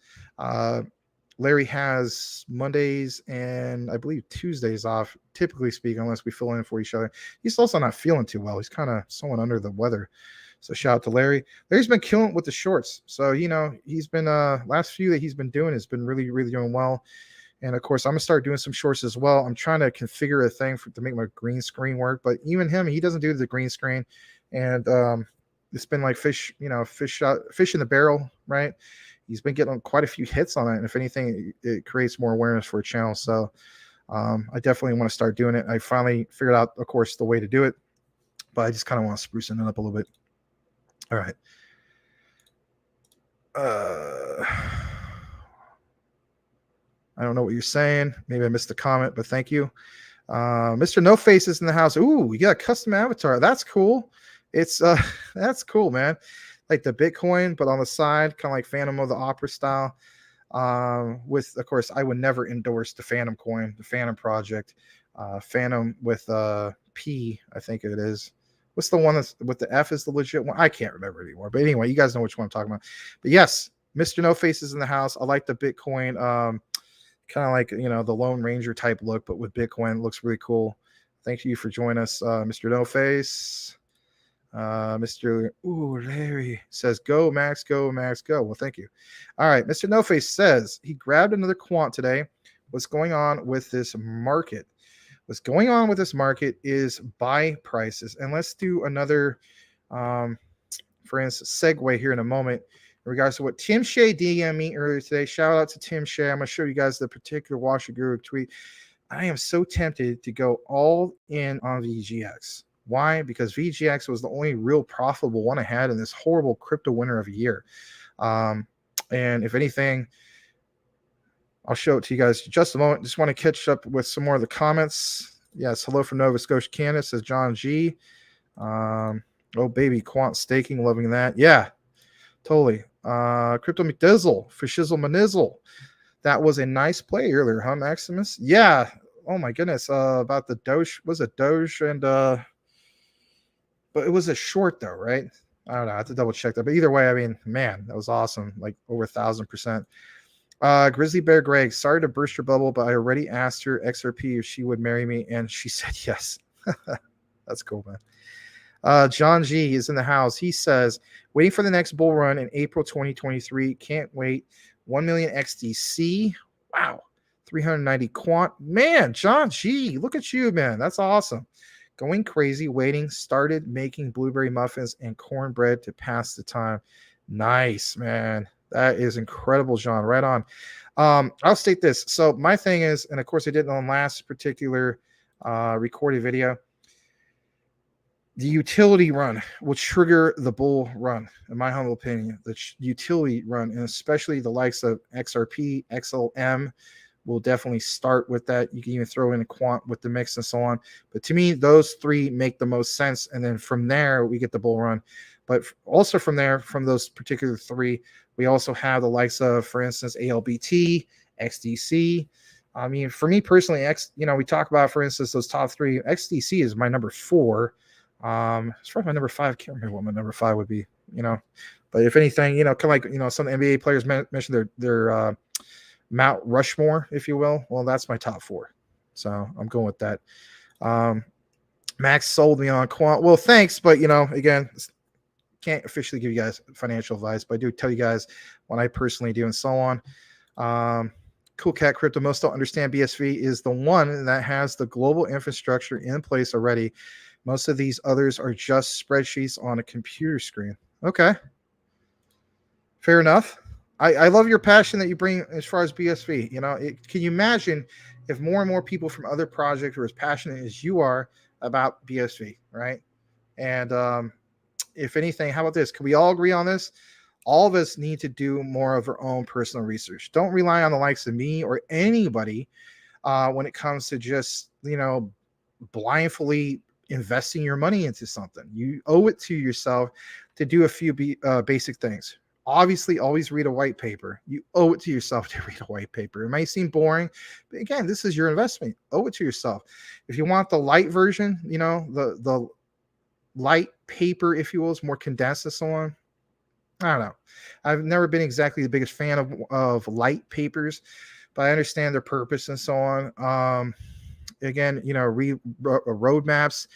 Larry has Mondays and I believe Tuesdays off, typically speaking, unless we fill in for each other. He's also not feeling too well. He's kind of somewhat under the weather. So shout out to Larry. Larry's been killing it with the shorts. So, he's been last few that he's been doing has been really, really doing well. And of course, I'm gonna start doing some shorts as well. I'm trying to configure a thing to make my green screen work, but even him, he doesn't do the green screen. And it's been like fish in the barrel, right? He's been getting quite a few hits on it, and if anything, it creates more awareness for a channel. So I definitely want to start doing it. I finally figured out, of course, the way to do it, but I just kind of want to spruce it up a little bit. All right. I don't know what you're saying. Maybe I missed the comment, but thank you. Mr. No Face is in the house. Ooh, you got a custom avatar. That's cool. It's that's cool, man. Like the Bitcoin, but on the side, kind of like Phantom of the Opera style. With, of course, I would never endorse the Phantom coin, the Phantom project. Phantom with P, I think it is. What's the one that's with the F is the legit one? I can't remember anymore. But anyway, you guys know which one I'm talking about. But yes, Mr. No Face is in the house. I like the Bitcoin, kind of like, the Lone Ranger type look, but with Bitcoin. It looks really cool. Thank you for joining us, Mr. No Face. Mr. Larry says, go, Max, go, Max, go. Well, thank you. All right. Mr. No Face says he grabbed another quant today. What's going on with this market? What's going on with this market is buy prices. And let's do another, for instance, segue here in a moment in regards to what Tim Shea DM'd me earlier today. Shout out to Tim Shea. I'm going to show you guys the particular Washer Guru tweet. I am so tempted to go all in on VGX. Why? Because VGX was the only real profitable one I had in this horrible crypto winter of a year. And if anything, I'll show it to you guys in just a moment. Just want to catch up with some more of the comments. Yes, hello from Nova Scotia, Canada, says John G. Oh, baby, quant staking, loving that. Yeah, totally. Crypto McDizzle, for Shizzle Manizzle. That was a nice play earlier, huh, Maximus? Yeah. Oh, my goodness. About the Doge. Was it Doge and... but it was a short though, right? I don't know. I have to double check that. But either way, I mean, man, that was awesome. Like over 1,000%. Grizzly Bear Greg, sorry to burst your bubble, but I already asked her XRP if she would marry me, and she said yes. That's cool, man. John G is in the house. He says, waiting for the next bull run in April 2023. Can't wait. 1 million XDC. Wow. 390 quant. Man, John G, look at you, man. That's awesome. Going crazy, waiting, started making blueberry muffins and cornbread to pass the time. Nice, man. That is incredible, John. Right on. I'll state this. So my thing is, and of course I did it on last particular recorded video, the utility run will trigger the bull run, in my humble opinion. The utility run, and especially the likes of XRP, XLM, will definitely start with that. You can even throw in a quant with the mix and so on. But to me, those three make the most sense. And then from there, we get the bull run. But also from there, from those particular three, we also have the likes of, for instance, ALBT, XDC. I mean, for me personally, we talk about, for instance, those top three. XDC is my number 4. As far as my number 5, I can't remember what my number 5 would be, But if anything, kind of like, some NBA players mentioned their Mount Rushmore, if you will. Well, that's my top 4. So I'm going with that. Max sold me on quant. Well, thanks. But, again, can't officially give you guys financial advice, but I do tell you guys what I personally do and so on. Cool Cat Crypto, most don't understand BSV is the one that has the global infrastructure in place already. Most of these others are just spreadsheets on a computer screen. Okay. Fair enough. I love your passion that you bring as far as BSV. Can you imagine if more and more people from other projects are as passionate as you are about BSV, right? And if anything, how about this? Can we all agree on this? All of us need to do more of our own personal research. Don't rely on the likes of me or anybody when it comes to just, blindly investing your money into something. You owe it to yourself to do a few basic things. Obviously, always read a white paper. You owe it to yourself to read a white paper. It might seem boring, but again, this is your investment. Owe it to yourself. If you want the light version, the light paper, if you will, is more condensed and so on. I don't know. I've never been exactly the biggest fan of light papers, but I understand their purpose and so on. Again, roadmaps,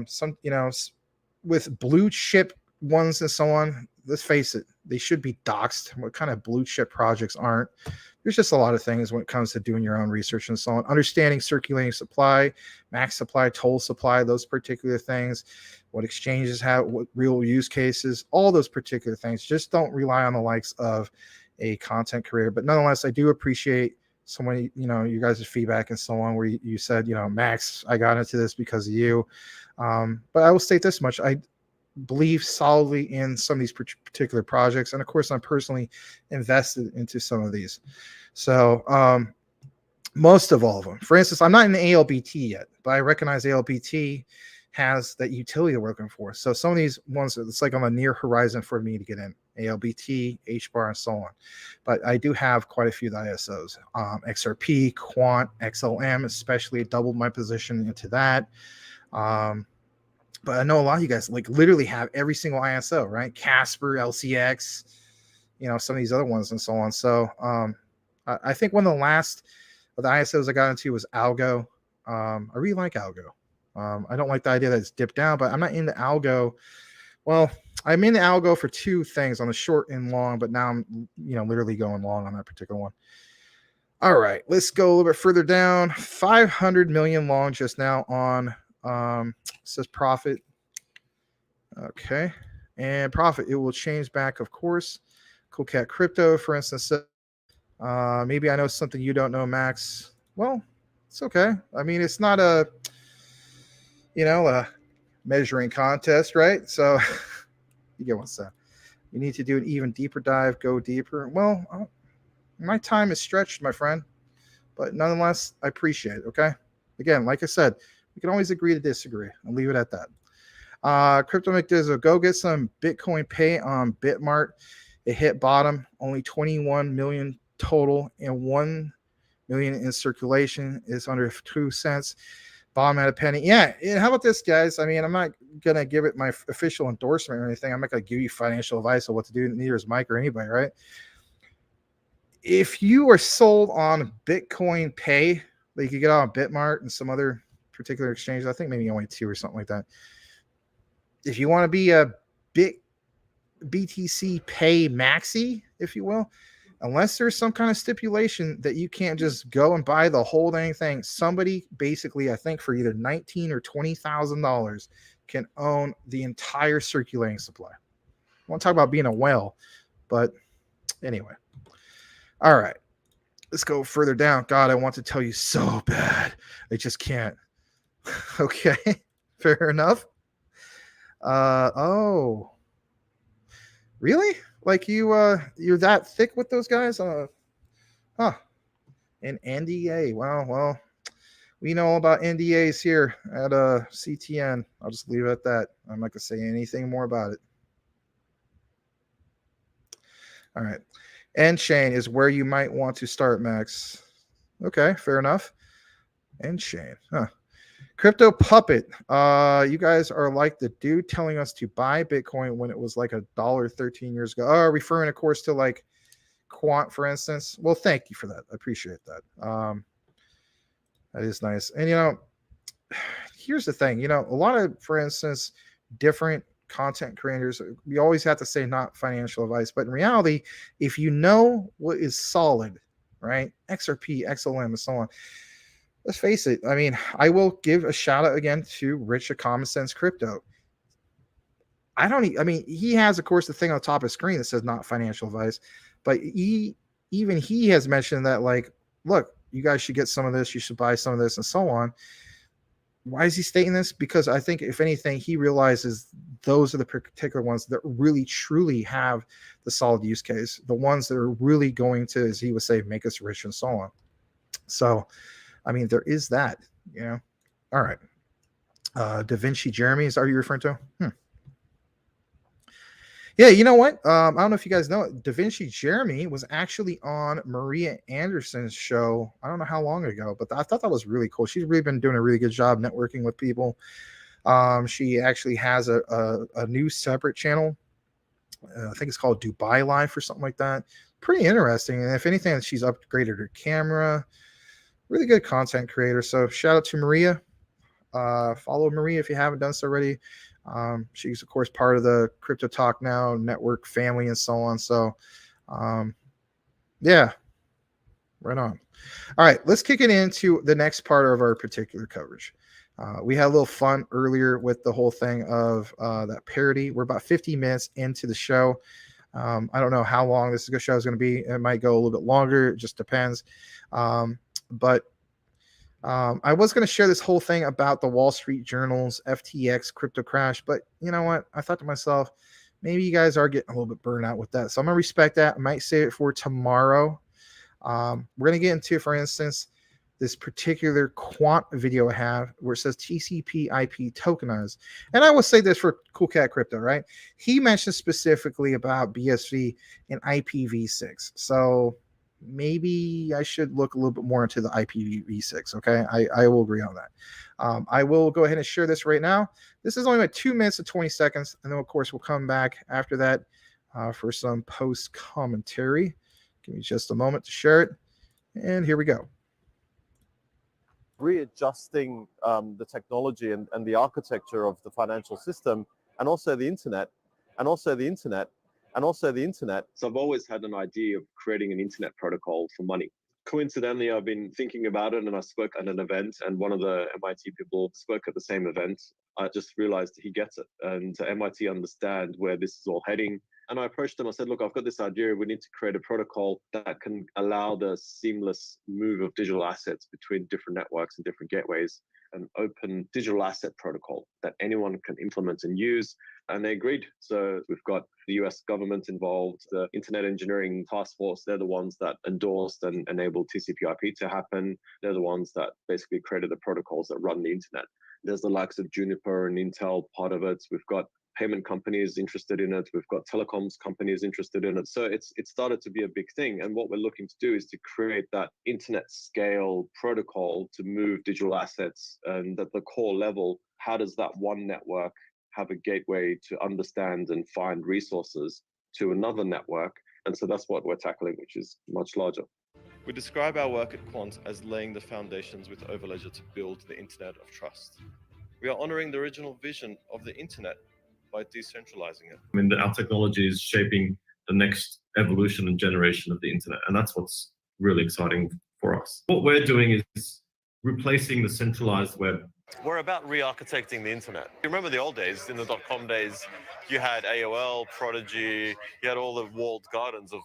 some, with blue chip ones and so on. Let's face it, they should be doxed. What kind of blue chip projects aren't? There's just a lot of things when it comes to doing your own research and so on. Understanding circulating supply, max supply, total supply, those particular things, what exchanges have, what real use cases, all those particular things. Just don't rely on the likes of a content creator. But nonetheless, I do appreciate someone, you guys' feedback and so on, where you said, Max, I got into this because of you. But I will state this much. I believe solidly in some of these particular projects. And of course, I'm personally invested into some of these. So most of all of them. For instance, I'm not in ALBT yet, but I recognize ALBT has that utility we're looking for. So some of these ones, it's like on the near horizon for me to get in. ALBT, HBAR, and so on. But I do have quite a few of the ISOs. XRP, Quant, XLM, especially doubled my position into that. But I know a lot of you guys like literally have every single ISO, right? Casper, LCX, some of these other ones and so on. So I think one of the last of the ISOs I got into was Algo. I really like Algo. I don't like the idea that it's dipped down, but I'm not into Algo. Well, I'm into Algo for two things, on the short and long, but now I'm, literally going long on that particular one. All right, let's go a little bit further down. 500 million long just now on says profit. Okay, and profit, it will change back, of course. Cool Cat Crypto, for instance, maybe I know something you don't know, Max. Well, it's okay. I mean, it's not a measuring contest, right? So you get what's that. You need to do an even deeper dive, go deeper. Well, my time is stretched, my friend, but nonetheless, I appreciate it. Okay, again, like I said, we can always agree to disagree. I'll leave it at that. Crypto McDizzle, go get some Bitcoin Pay on Bitmart. It hit bottom, only 21 million total and 1 million in circulation. It's under 2 cents. Bottom at a penny. Yeah, how about this, guys? I mean, I'm not going to give it my official endorsement or anything. I'm not going to give you financial advice on what to do. Neither is Mike or anybody, right? If you are sold on Bitcoin Pay, that you can get on Bitmart and some other particular exchanges, I think maybe only 2 or something like that. If you want to be a BTC Pay maxi, if you will, unless there's some kind of stipulation that you can't just go and buy the whole dang thing, somebody basically, I think for either $19,000 or $20,000 can own the entire circulating supply. I want to talk about being a whale, but anyway. All right, let's go further down. God, I want to tell you so bad. I just can't. Okay, fair enough. Oh, really? Like you're that thick with those guys? An NDA. Wow. Well, we know all about NDAs here at CTN. I'll just leave it at that. I'm not gonna say anything more about it. All right. N-Chain is where you might want to start, Max. Okay, fair enough. N-Chain. Crypto Puppet. You guys are like the dude telling us to buy Bitcoin when it was like $1 13 years ago. Referring, of course, to like Quant, for instance. Well, thank you for that. I appreciate that. That is nice. And here's the thing. A lot of, for instance, different content creators, we always have to say not financial advice, but in reality, if you know what is solid, right? XRP, XLM, and so on. Let's face it. I mean, I will give a shout out again to Rich of Common Sense Crypto. He has, of course, the thing on the top of the screen that says not financial advice, but he has mentioned that, like, look, you guys should get some of this, you should buy some of this, and so on. Why is he stating this? Because I think, if anything, he realizes those are the particular ones that really, truly have the solid use case, the ones that are really going to, as he would say, make us rich and so on. So, I mean, there is that, All right. Da Vinci Jeremy, are you referring to? Yeah, you know what? I don't know if you guys know it. Da Vinci Jeremy was actually on Maria Anderson's show. I don't know how long ago, but I thought that was really cool. She's really been doing a really good job networking with people. She actually has a new separate channel I think it's called Dubai Life or something like that. Pretty interesting. And if anything, she's upgraded her camera. Really good content creator. So shout out to Maria. Follow Maria if you haven't done so already. She's of course part of the Crypto Talk Now network family and so on. So yeah, right on. All right, let's kick it into the next part of our particular coverage. We had a little fun earlier with the whole thing of that parody. We're about 50 minutes into the show. I don't know how long this show is going to be. It might go a little bit longer. It just depends. But I was going to share this whole thing about the Wall Street Journal's FTX crypto crash. But you know what? I thought to myself, maybe you guys are getting a little bit burned out with that. So I'm going to respect that. I might save it for tomorrow. We're going to get into, for instance, this particular quant video I have where it says TCP IP tokenized. And I will say this for Cool Cat Crypto, right? He mentioned specifically about BSV and IPv6. So maybe I should look a little bit more into the IPv6. Okay. I will agree on that. I will go ahead and share this right now. This is only about 2 minutes and 20 seconds. And then, of course, we'll come back after that for some post commentary. Give me just a moment to share it. And here we go. Readjusting the technology and the architecture of the financial system, and also the internet, and also the internet, and also the internet. So I've always had an idea of creating an internet protocol for money. Coincidentally, I've been thinking about it, and I spoke at an event, and one of the MIT people spoke at the same event. I just realized he gets it, and MIT understand where this is all heading. And I approached him. I said, look, I've got this idea. We need to create a protocol that can allow the seamless move of digital assets between different networks and different gateways, an open digital asset protocol that anyone can implement and use. And they agreed. So we've got the US government involved, the Internet Engineering Task Force. They're the ones that endorsed and enabled TCP/IP to happen. They're the ones that basically created the protocols that run the internet. There's the likes of Juniper and Intel part of it. We've got payment companies interested in it. We've got telecoms companies interested in it. So it started to be a big thing. And what we're looking to do is to create that internet scale protocol to move digital assets. And at the core level, how does that one network have a gateway to understand and find resources to another network? And so that's what we're tackling, which is much larger. We describe our work at Quant as laying the foundations with Overledger to build the internet of trust. We are honoring the original vision of the internet by decentralizing it. I mean, our technology is shaping the next evolution and generation of the internet, and that's what's really exciting for us. What we're doing is replacing the centralized web. We're about re-architecting the internet. You remember the old days, in the .com days, you had AOL, Prodigy, you had all the walled gardens of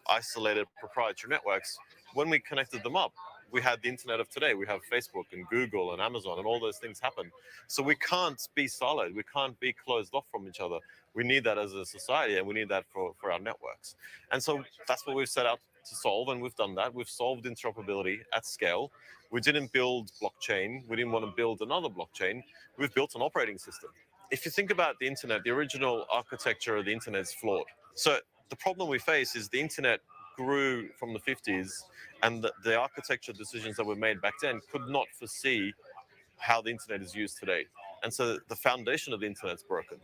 isolated proprietary networks. When we connected them up, we had the internet of today. We have Facebook and Google and Amazon and all those things happen. So we can't be solid. We can't be closed off from each other. We need that as a society, and we need that for our networks. And so that's what we've set out to solve, and we've done that. We've solved interoperability at scale. We didn't build blockchain. We didn't want to build another blockchain. We've built an operating system. If you think about the internet, the original architecture of the internet is flawed. So the problem we face is the internet grew from the 50s, and the architecture decisions that were made back then could not foresee how the internet is used today. And so the foundation of the internet's broken.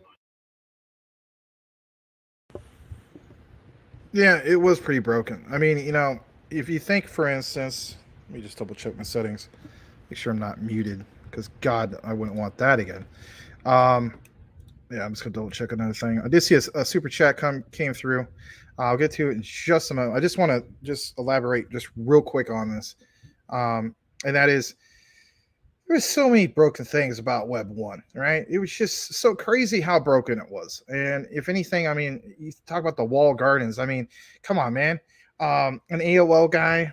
Yeah, it was pretty broken. I mean, you know, if you think, for instance, let me just double check my settings, make sure I'm not muted, because God, I wouldn't want that again. Yeah, I'm just gonna double check another thing. I did see a super chat came through. I'll get to it in just a moment. I just want to just elaborate just real quick on this, and that is, there was so many broken things about Web 1, right? It was just so crazy how broken it was. And if anything, I mean, you talk about the wall gardens. I mean, come on, man. An AOL guy,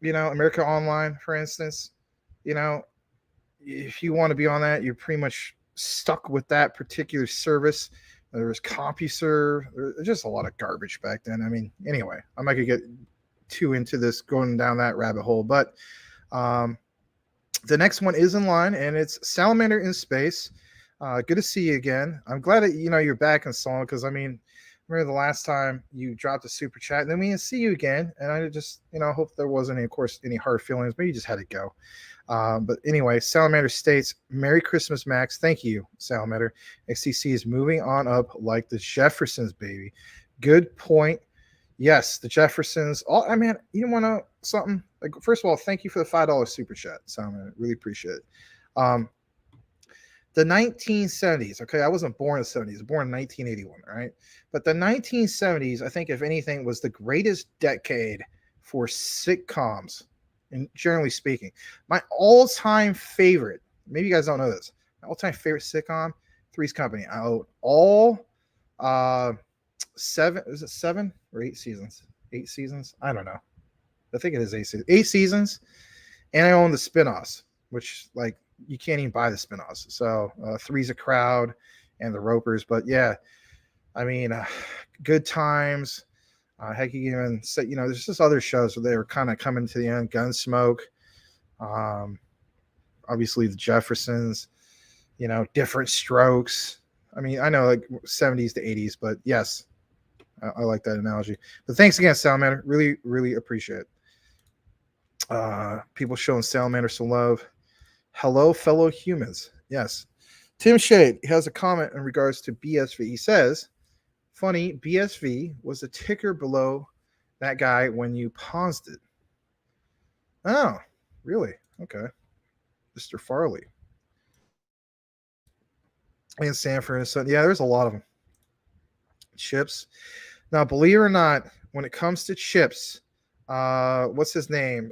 you know, America Online, for instance, you know, if you want to be on that, you're pretty much stuck with that particular service. There was CompuServe. There's just a lot of garbage back then. I mean, anyway, I'm not going to get too into this going down that rabbit hole, but the next one is in line, and it's Salamander in Space. Good to see you again. I'm glad that, you know, you're back in song, because I mean, remember the last time you dropped a super chat, and then we didn't see you again, and I just, you know, hope there wasn't any, of course, any hard feelings. Maybe you just had to go. But anyway, Salamander states, Merry Christmas, Max. Thank you, Salamander. XTC is moving on up like the Jeffersons, baby. Good point. Yes, the Jeffersons. I mean, you want to know something? Like, first of all, thank you for the $5 super chat, Salamander. Really appreciate it. The 1970s. Okay, I wasn't born in the 70s. I was born in 1981. Right, but the 1970s, I think, if anything, was the greatest decade for sitcoms. And generally speaking, my all-time favorite, maybe you guys don't know this, my all-time favorite sitcom, Three's Company. I own all 7 or 8 seasons? 8 seasons? I don't know. I think it is 8 seasons. 8 seasons, and I own the spinoffs, which like you can't even buy the spinoffs. So Three's a Crowd and the Ropers, but yeah, I mean, Good Times. Heck, you can even say, there's just other shows where they were kind of coming to the end. Gunsmoke, obviously the Jeffersons, Different Strokes. I mean, I know like 70s to 80s, but yes, I like that analogy. But thanks again, Salamander. Really, really appreciate it. People showing Salamander some love. Hello, fellow humans. Yes. Tim Shade has a comment in regards to BSV. He says, funny, BSV was a ticker below that guy when you paused it. Oh, really? Okay. Mr. Farley. And Sanford and Son. Yeah, there's a lot of them. Chips. Now, believe it or not, when it comes to Chips, what's his name?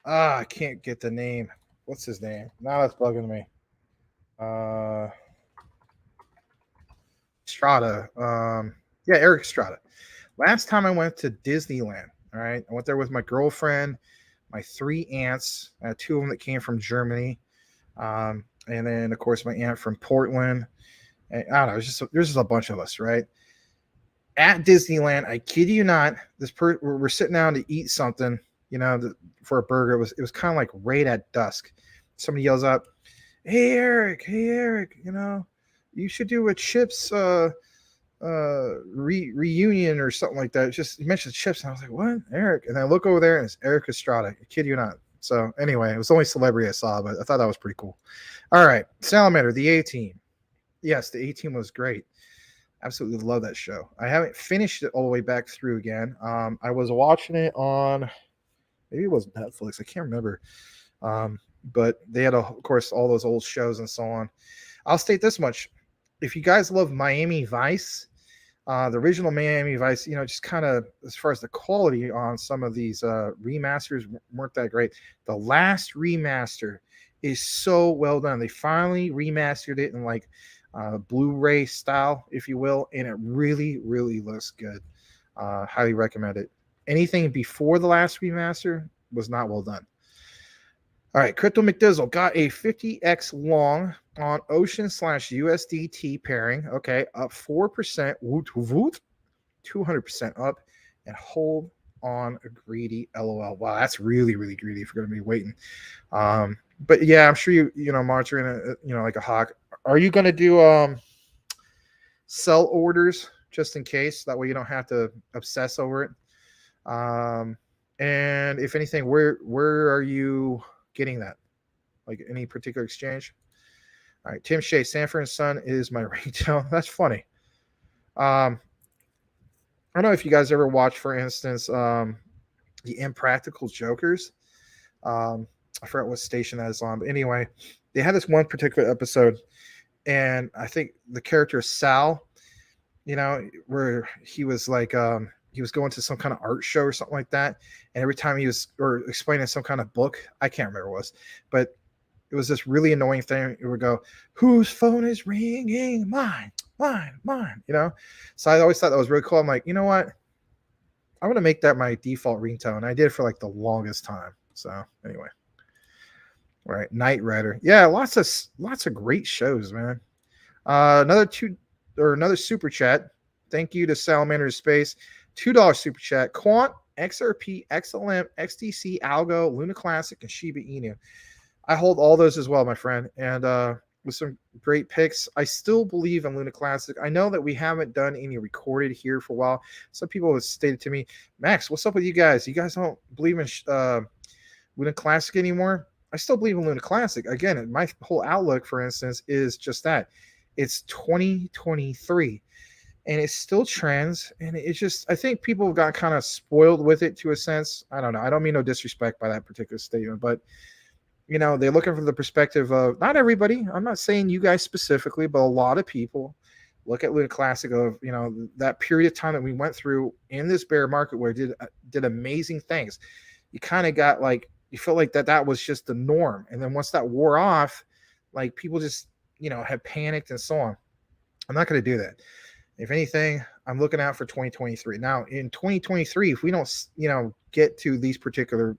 I can't get the name. What's his name? Now that's bugging me. Estrada. Yeah, Eric Estrada. Last time I went to Disneyland, all right, I went there with my girlfriend, my 3 aunts, 2 of them that came from Germany, and then of course my aunt from Portland. And, I don't know, there's just a bunch of us, right? At Disneyland, I kid you not, we're sitting down to eat something, for a burger. It was kind of like right at dusk. Somebody yells out, hey Eric, you should do a Chips reunion or something like that. Just, you mentioned Chips, and I was like, what, Eric? And I look over there, and it's Eric Estrada. I kid you not. So anyway, it was the only celebrity I saw, but I thought that was pretty cool. All right, Salamander, the A-Team. Yes, the A-Team was great. Absolutely love that show. I haven't finished it all the way back through again. I was watching it on, maybe it was Netflix. I can't remember. But they had, of course, all those old shows and so on. I'll state this much. If you guys love Miami Vice, the original Miami Vice, just kind of as far as the quality on some of these remasters weren't that great. The last remaster is so well done. They finally remastered it in like Blu-ray style, if you will, and it really, really looks good. Highly recommend it. Anything before the last remaster was not well done. All right, Crypto McDizzle got a 50x long on Ocean/USDT pairing. Okay, up 4%. Woot woot. 200% up, and hold on a greedy LOL. Wow, that's really, really greedy if you're going to be waiting. But yeah, I'm sure you monitoring it, like a hawk. Are you going to do sell orders just in case? That way you don't have to obsess over it. And if anything, where are you getting that? Like any particular exchange? All right, Tim Shea, Sanford and Son is my ringtone. That's funny. I don't know if you guys ever watched, for instance, the Impractical Jokers. I forgot what station that is on, but anyway, they had this one particular episode, and I think the character Sal, where he was like, he was going to some kind of art show or something like that, and every time he was explaining some kind of book, I can't remember what it was, but it was this really annoying thing. It would go, "Whose phone is ringing? Mine, mine, mine." So I always thought that was really cool. I'm like, you know what? I'm gonna make that my default ringtone. I did it for like the longest time. So anyway, all right, Knight Rider. Yeah, lots of great shows, man. Another super chat. Thank you to Salamander Space. $2 super chat. Quant, XRP, XLM, XDC, Algo, Luna Classic, and Shiba Inu. I hold all those as well, my friend. And with some great picks. I still believe in Luna Classic. I know that we haven't done any recorded here for a while. Some people have stated to me, Max, what's up with you guys? You guys don't believe in Luna Classic anymore. I still believe in Luna Classic. Again, my whole outlook, for instance, is just that. It's 2023 and it still trends. And it's just, I think people got kind of spoiled with it to a sense. I don't know. I don't mean no disrespect by that particular statement, but they're looking from the perspective of not everybody. I'm not saying you guys specifically, but a lot of people look at Luna Classic of, that period of time that we went through in this bear market where it did amazing things. You kind of got like, you felt like that was just the norm. And then once that wore off, like people just, have panicked and so on. I'm not going to do that. If anything, I'm looking out for 2023. Now in 2023, if we don't, get to these particular,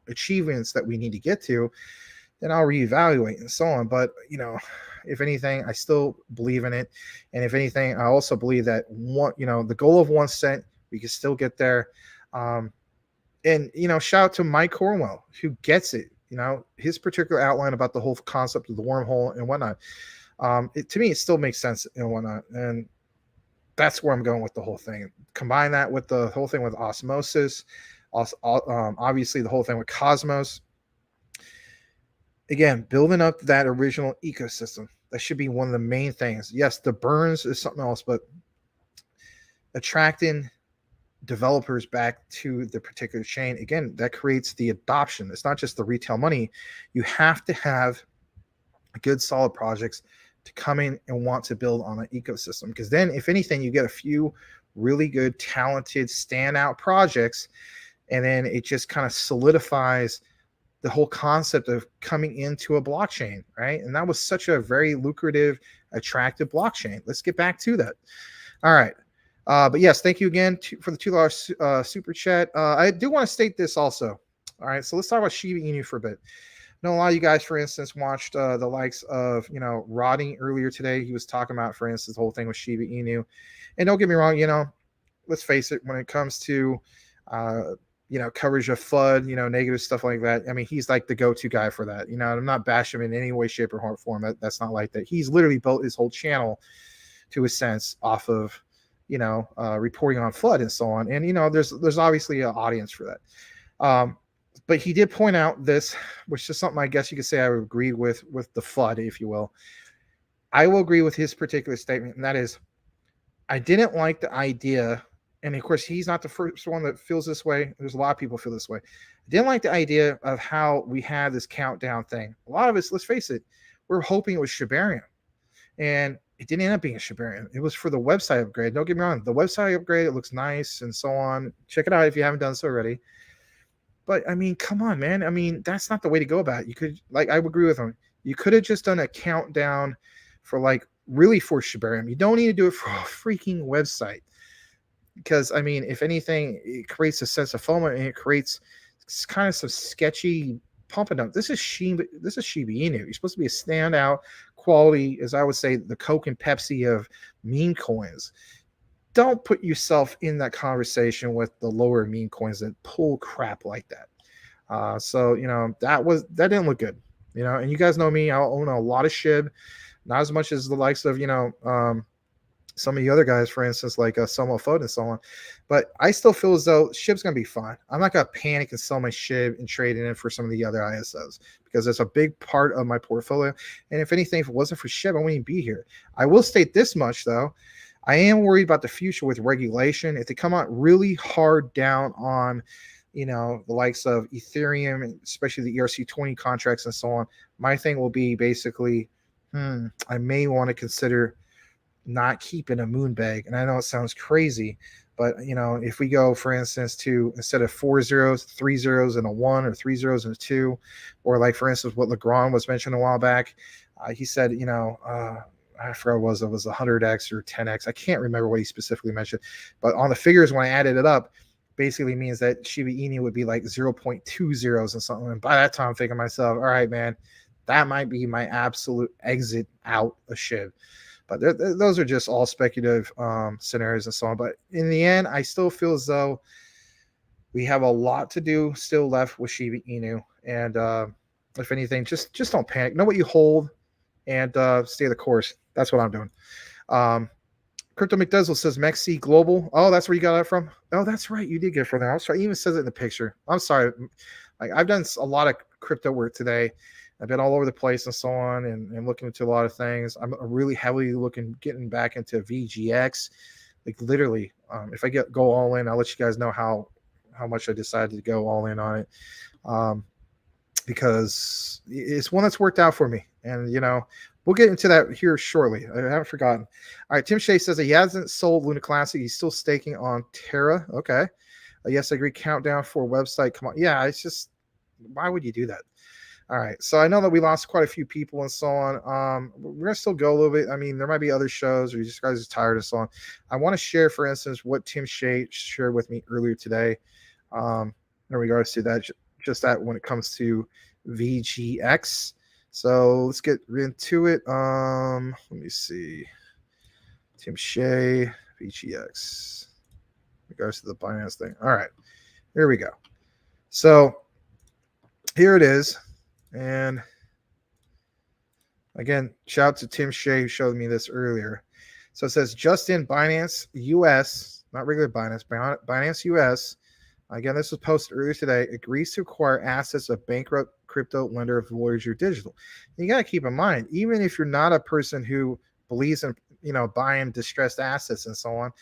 achievements that we need to get to, then I'll reevaluate and so on. But, if anything, I still believe in it. And if anything, I also believe that the goal of 1 cent, we can still get there. And, shout out to Mike Cornwell, who gets it, his particular outline about the whole concept of the wormhole and whatnot. To me, it still makes sense and whatnot. And that's where I'm going with the whole thing. Combine that with the whole thing with osmosis, also, obviously the whole thing with Cosmos. Again, building up that original ecosystem. That should be one of the main things. Yes, the burns is something else, but attracting developers back to the particular chain, again, that creates the adoption. It's not just the retail money. You have to have good, solid projects to come in and want to build on an ecosystem. Because then, if anything, you get a few really good, talented, standout projects, and then it just kind of solidifies the whole concept of coming into a blockchain, right? And that was such a very lucrative, attractive blockchain. Let's get back to that. All right. But yes, thank you again for the $2 super chat. I do want to state this also. All right. So let's talk about Shiba Inu for a bit. I know a lot of you guys, for instance, watched the likes of, Rodney earlier today. He was talking about, for instance, the whole thing with Shiba Inu. And don't get me wrong, let's face it, when it comes to, coverage of FUD, negative stuff like that. I mean, he's like the go-to guy for that. I'm not bashing him in any way, shape, or form. That's not like that. He's literally built his whole channel, to a sense, off of, reporting on FUD and so on. And, there's obviously an audience for that. But he did point out this, which is something I guess you could say I would agree with the FUD, if you will. I will agree with his particular statement, and that is, I didn't like the idea. And of course, he's not the first one that feels this way. There's a lot of people feel this way. I didn't like the idea of how we had this countdown thing. A lot of us, let's face it, we're hoping it was Shibarium. And it didn't end up being a Shibarium. It was for the website upgrade. Don't get me wrong. The website upgrade, it looks nice and so on. Check it out if you haven't done so already. But, I mean, come on, man. I mean, that's not the way to go about it. You could, I would agree with him. You could have just done a countdown for, really for Shibarium. You don't need to do it for a freaking website. Because, I mean, if anything, it creates a sense of FOMO and it creates kind of some sketchy pump and dump. This is Shiba Inu. You're supposed to be a standout quality, as I would say, the Coke and Pepsi of meme coins. Don't put yourself in that conversation with the lower meme coins that pull crap like that. So, that didn't look good. And you guys know me, I own a lot of SHIB, not as much as the likes of, some of the other guys, for instance, like Somo Foden and so on. But I still feel as though SHIB's going to be fine. I'm not going to panic and sell my SHIB and trade it in for some of the other ISOs because it's a big part of my portfolio. And if anything, if it wasn't for SHIB, I wouldn't even be here. I will state this much, though. I am worried about the future with regulation. If they come out really hard down on, the likes of Ethereum, especially the ERC20 contracts and so on, my thing will be basically, I may want to consider not keeping a moon bag. And I know it sounds crazy, but if we go, for instance, to instead of 4 zeros, 3 zeros and a 1, or 3 zeros and a 2, or like, for instance, what Legrand was mentioned a while back, he said, I forgot what it was 100x or 10x. I can't remember what he specifically mentioned, but on the figures, when I added it up, basically means that Shiba Inu would be like 0.2 zeros and something. And by that time, I'm thinking to myself, all right, man, that might be my absolute exit out of SHIB. But those are just all speculative scenarios and so on. But in the end, I still feel as though we have a lot to do still left with Shiba Inu. And if anything, just don't panic. Know what you hold and stay the course. That's what I'm doing. Crypto McDuzzle says Mexi Global. Oh, that's where you got that from? Oh, that's right. You did get it from there. I was sorry. It even says it in the picture. I'm sorry. Like I've done a lot of crypto work today. I've been all over the place and so on, and looking into a lot of things. I'm really heavily getting back into VGX. Like literally, if I go all in, I'll let you guys know how much I decided to go all in on it, because it's one that's worked out for me. And we'll get into that here shortly. I haven't forgotten. All right, Tim Shea says he hasn't sold Luna Classic. He's still staking on Terra. Okay. Yes, I agree. Countdown for website. Come on. Yeah, it's just, why would you do that? All right. So I know that we lost quite a few people and so on. We're going to still go a little bit. I mean, there might be other shows or you just guys are tired and so on. I want to share, for instance, what Tim Shea shared with me earlier today in regards to that, just that when it comes to VGX. So let's get into it. Let me see. Tim Shea, VGX. In regards to the Binance thing. All right. Here we go. So here it is. And again, shout out to Tim Shea who showed me this earlier. So it says just in Binance US, not regular Binance, Binance US. Again, this was posted earlier today. Agrees to acquire assets of bankrupt crypto lender Voyager Digital. And you got to keep in mind, even if you're not a person who believes in buying distressed assets and so on,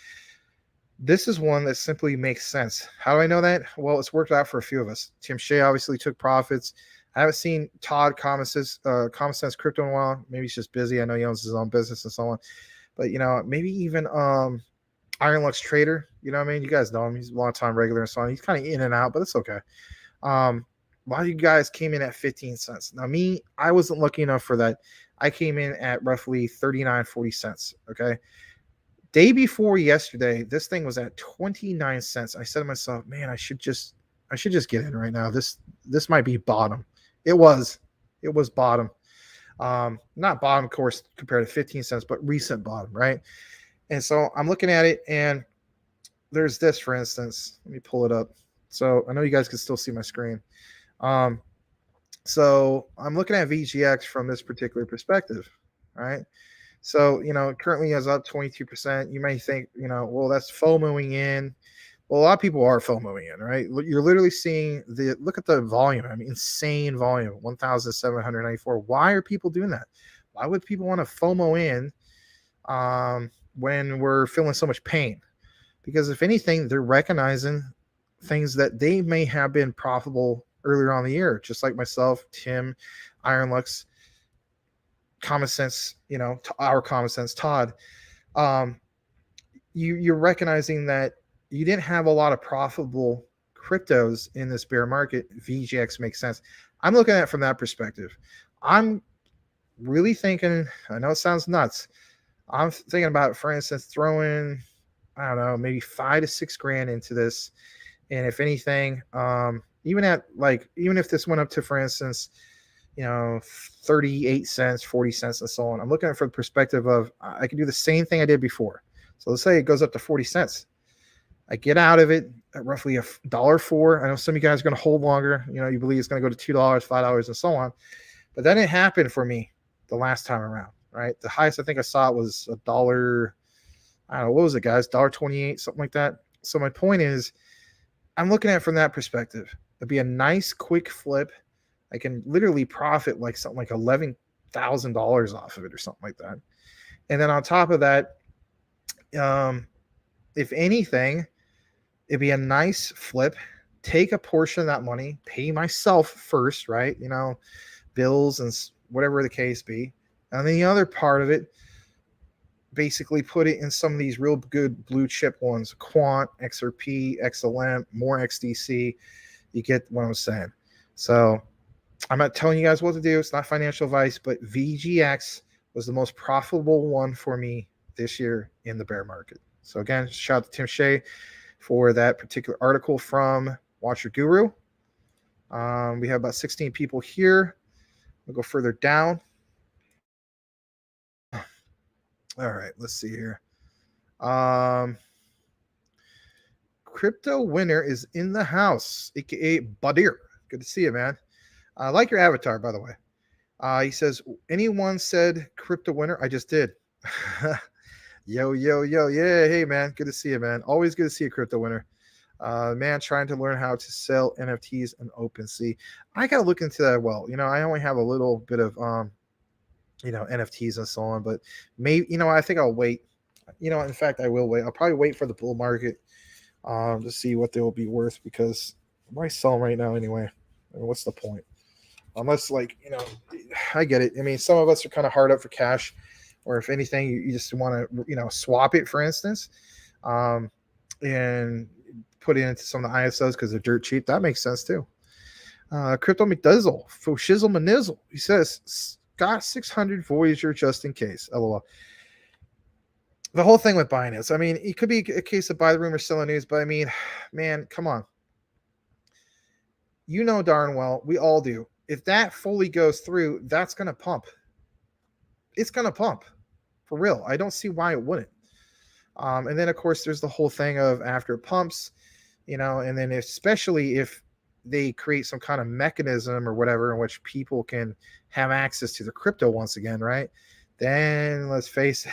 this is one that simply makes sense. How do I know that? Well, it's worked out for a few of us. Tim Shea obviously took profits. I haven't seen Todd Common Sense Crypto in a while. Maybe he's just busy. I know he owns his own business and so on. But maybe even Iron Lux Trader. You know what I mean? You guys know him. He's a long time regular and so on. He's kind of in and out, but it's okay. A lot of you guys came in at 15 cents. Now, me, I wasn't lucky enough for that. I came in at roughly 39.40 cents. Okay. Day before yesterday, this thing was at 29 cents. I said to myself, man, I should just get in right now. This might be bottom. It was bottom. Not bottom, of course, compared to 15 cents, but recent bottom, right? And so I'm looking at it, and there's this, for instance. Let me pull it up. So I know you guys can still see my screen. So I'm looking at VGX from this particular perspective, right? So, currently is up 22%. You may think, well, that's FOMOing in. Well, a lot of people are FOMOing in, right? You're literally seeing look at the volume. I mean, insane volume, 1,794. Why are people doing that? Why would people want to FOMO in when we're feeling so much pain? Because if anything, they're recognizing things that they may have been profitable earlier on in the year, just like myself, Tim, Iron Lux, Common Sense, our Common Sense, Todd. You're recognizing that you didn't have a lot of profitable cryptos in this bear market. VGX makes sense. I'm looking at it from that perspective. I'm really thinking, I know it sounds nuts. I'm thinking about, for instance, throwing, I don't know, maybe $5 to $6 grand into this. And if anything, even if this went up to, for instance, 38 cents, 40 cents, and so on, I'm looking at it from the perspective of I can do the same thing I did before. So let's say it goes up to 40 cents. I get out of it at roughly $1.04. I know some of you guys are going to hold longer. You believe it's going to go to $2, $5, and so on. But that didn't happen for me the last time around, right? The highest I think I saw was $1. I don't know, what was it, guys? $1.28, something like that. So my point is, I'm looking at it from that perspective. It'd be a nice quick flip. I can literally profit like something like $11,000 off of it or something like that. And then on top of that, if anything, it'd be a nice flip. Take a portion of that money, pay myself first, right? Bills and whatever the case be. And then the other part of it, basically put it in some of these real good blue chip ones, Quant, XRP, XLM, more XDC. You get what I'm saying. So I'm not telling you guys what to do. It's not financial advice, but VGX was the most profitable one for me this year in the bear market. So again, shout out to Tim Shea for that particular article from Watch Your Guru. We have about 16 people here. We'll go further down. All right, let's see here. Crypto Winner is in the house, aka Badir. Good to see you, man. I like your avatar, by the way. He says, anyone said Crypto Winner? I just did. Yo. Yeah, hey, man. Good to see you, man. Always good to see a Crypto Winner. Man trying to learn how to sell NFTs in OpenSea. I gotta look into that. Well, I only have a little bit of NFTs and so on, but maybe I think I'll wait. In fact, I will wait. I'll probably wait for the bull market to see what they will be worth, because why sell them right now anyway? I mean, what's the point? Unless, I get it. I mean, some of us are kind of hard up for cash, or if anything, you just want to, swap it, for instance, and put it into some of the ISOs because they're dirt cheap. That makes sense too. Crypto McDizzle, for shizzle manizzle. He says, got 600 Voyager just in case. LOL. The whole thing with Binance, I mean, it could be a case of buy the rumor, sell the news, but I mean, man, come on. You know darn well, we all do. If that fully goes through, that's going to pump. It's going to pump. For real. I don't see why it wouldn't. And then, of course, there's the whole thing of after it pumps, and then especially if they create some kind of mechanism or whatever in which people can have access to the crypto once again, right? Then let's face it,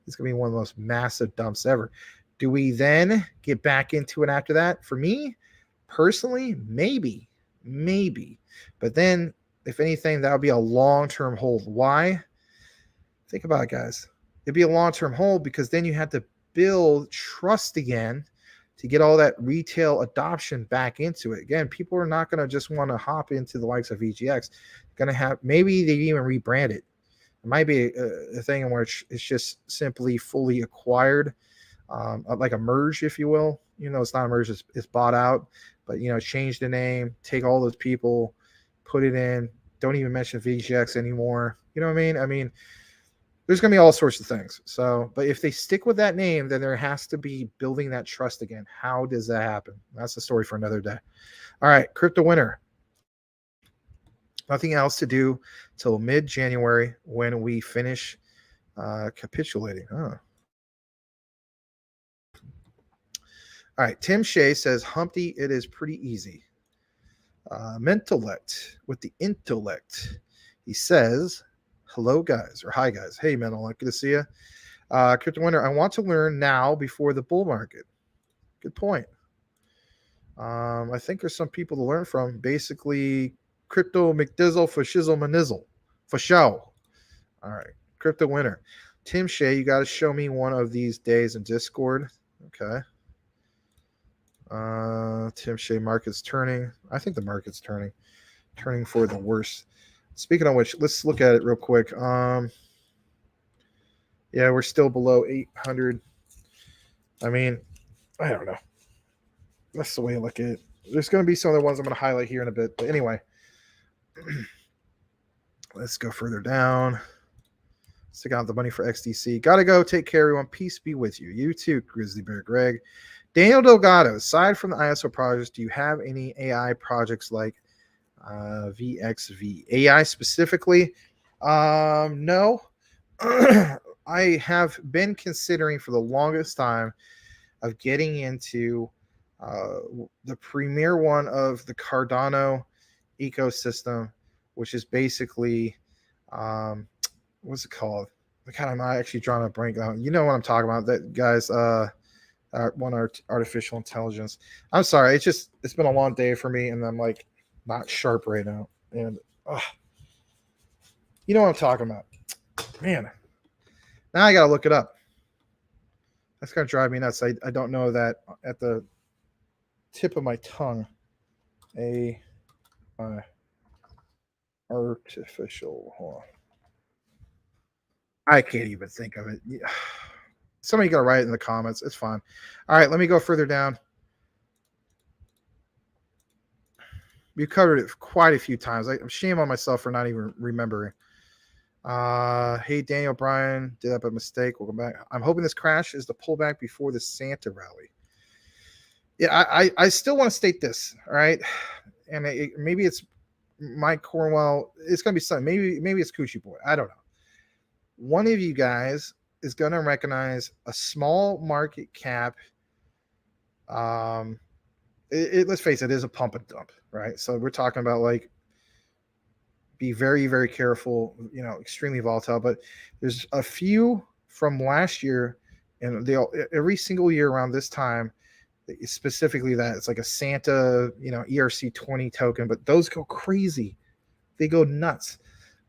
it's going to be one of the most massive dumps ever. Do we then get back into it after that? For me, personally, maybe. But then, if anything, that would be a long-term hold. Why? Think about it, guys. It'd be a long-term hold because then you have to build trust again to get all that retail adoption back into it. Again, people are not going to just want to hop into the likes of VGX. Going to have, maybe they even rebrand it. It might be a thing in which it's just simply fully acquired, like a merge, if you will. It's not a merge, it's bought out, but, change the name, take all those people, put it in, don't even mention VGX anymore. You know what I mean? I mean, there's going to be all sorts of things. So, but if they stick with that name, then there has to be building that trust again. How does that happen? That's a story for another day. All right, crypto winter. Nothing else to do till mid-January when we finish capitulating. All right, Tim Shea says, Humpty, it is pretty easy. Mentellect with the intellect. He says, hello, guys, or hi, guys. Hey, Mentellect, good to see you. Crypto winter, I want to learn now before the bull market. Good point. I think there's some people to learn from. Basically, Crypto McDizzle for shizzle manizzle. For show. All right. Crypto winner. Tim Shea, you got to show me one of these days in Discord. Okay. Tim Shea, market's turning. I think the market's turning. Turning for the worse. Speaking of which, let's look at it real quick. Yeah, we're still below 800. I mean, I don't know. That's the way I look at it. There's going to be some other ones I'm going to highlight here in a bit. But anyway, let's go further down. Stick out the money for XDC. Got to go. Take care, everyone. Peace be with you. You too, Grizzly Bear Greg. Daniel Delgado, aside from the ISO projects, do you have any AI projects like VXV? AI specifically? No. I have been considering for the longest time of getting into the premier one of the Cardano ecosystem, which is basically what's it called? I'm not actually drawing a blank out. You know what I'm talking about, that guys. One artificial intelligence. I'm sorry, it's been a long day for me, and I'm like not sharp right now. And you know what I'm talking about, man. Now I gotta look it up. That's gonna drive me nuts. I don't know that at the tip of my tongue. Artificial. Hold on. I can't even think of it. Yeah. Somebody got to write it in the comments. It's fine. All right, let me go further down. We covered it quite a few times. I'm shame on myself for not even remembering. Hey, Daniel Bryan, did that by mistake. Welcome back. I'm hoping this crash is the pullback before the Santa rally. Yeah, I still want to state this, all right? And maybe it's Mike Cornwell. It's going to be something. Maybe it's Coochie Boy. I don't know. One of you guys is going to recognize a small market cap. Let's face it is a pump and dump, right? So we're talking about like be very, very careful, extremely volatile. But there's a few from last year, and every single year around this time, specifically that it's like a Santa, ERC20 token, but those go crazy. They go nuts.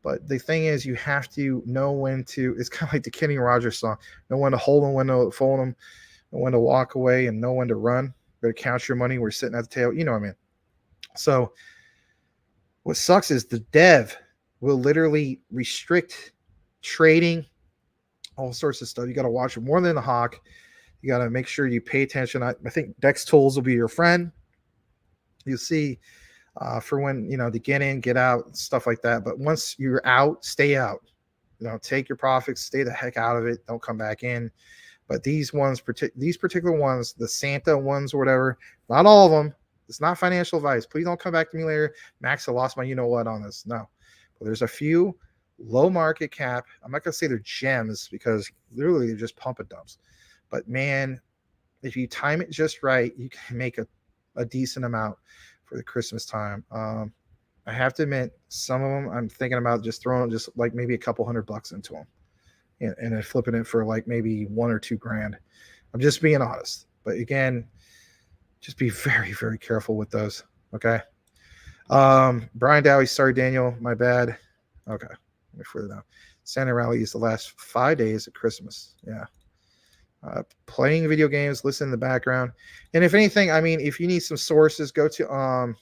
But the thing is, you have to know when to. It's kind of like the Kenny Rogers song: know when to hold them, when to fold them, know when to walk away, and know when to run. Better count your money. We're sitting at the table. You know what I mean? So what sucks is the dev will literally restrict trading, all sorts of stuff. You got to watch it more than the hawk. You got to make sure you pay attention. I think Dex Tools will be your friend. You'll see for when, to get in, get out, stuff like that. But once you're out, stay out. Take your profits, stay the heck out of it. Don't come back in. But these particular ones, the Santa ones or whatever, not all of them. It's not financial advice. Please don't come back to me later. Max, I lost my you-know-what on this. No. But there's a few low market cap. I'm not going to say they're gems because literally they're just pump and dumps. But, man, if you time it just right, you can make a decent amount for the Christmas time. I have to admit, some of them I'm thinking about just throwing just like maybe a couple $100 into them and then flipping it for like maybe $1 or $2 grand. I'm just being honest. But, again, just be very, very careful with those. Okay. Brian Dowie, sorry, Daniel, my bad. Okay. Let me further down. Santa Rally is the last 5 days of Christmas. Yeah. Playing video games, listen in the background. And if anything, I mean, if you need some sources, go to,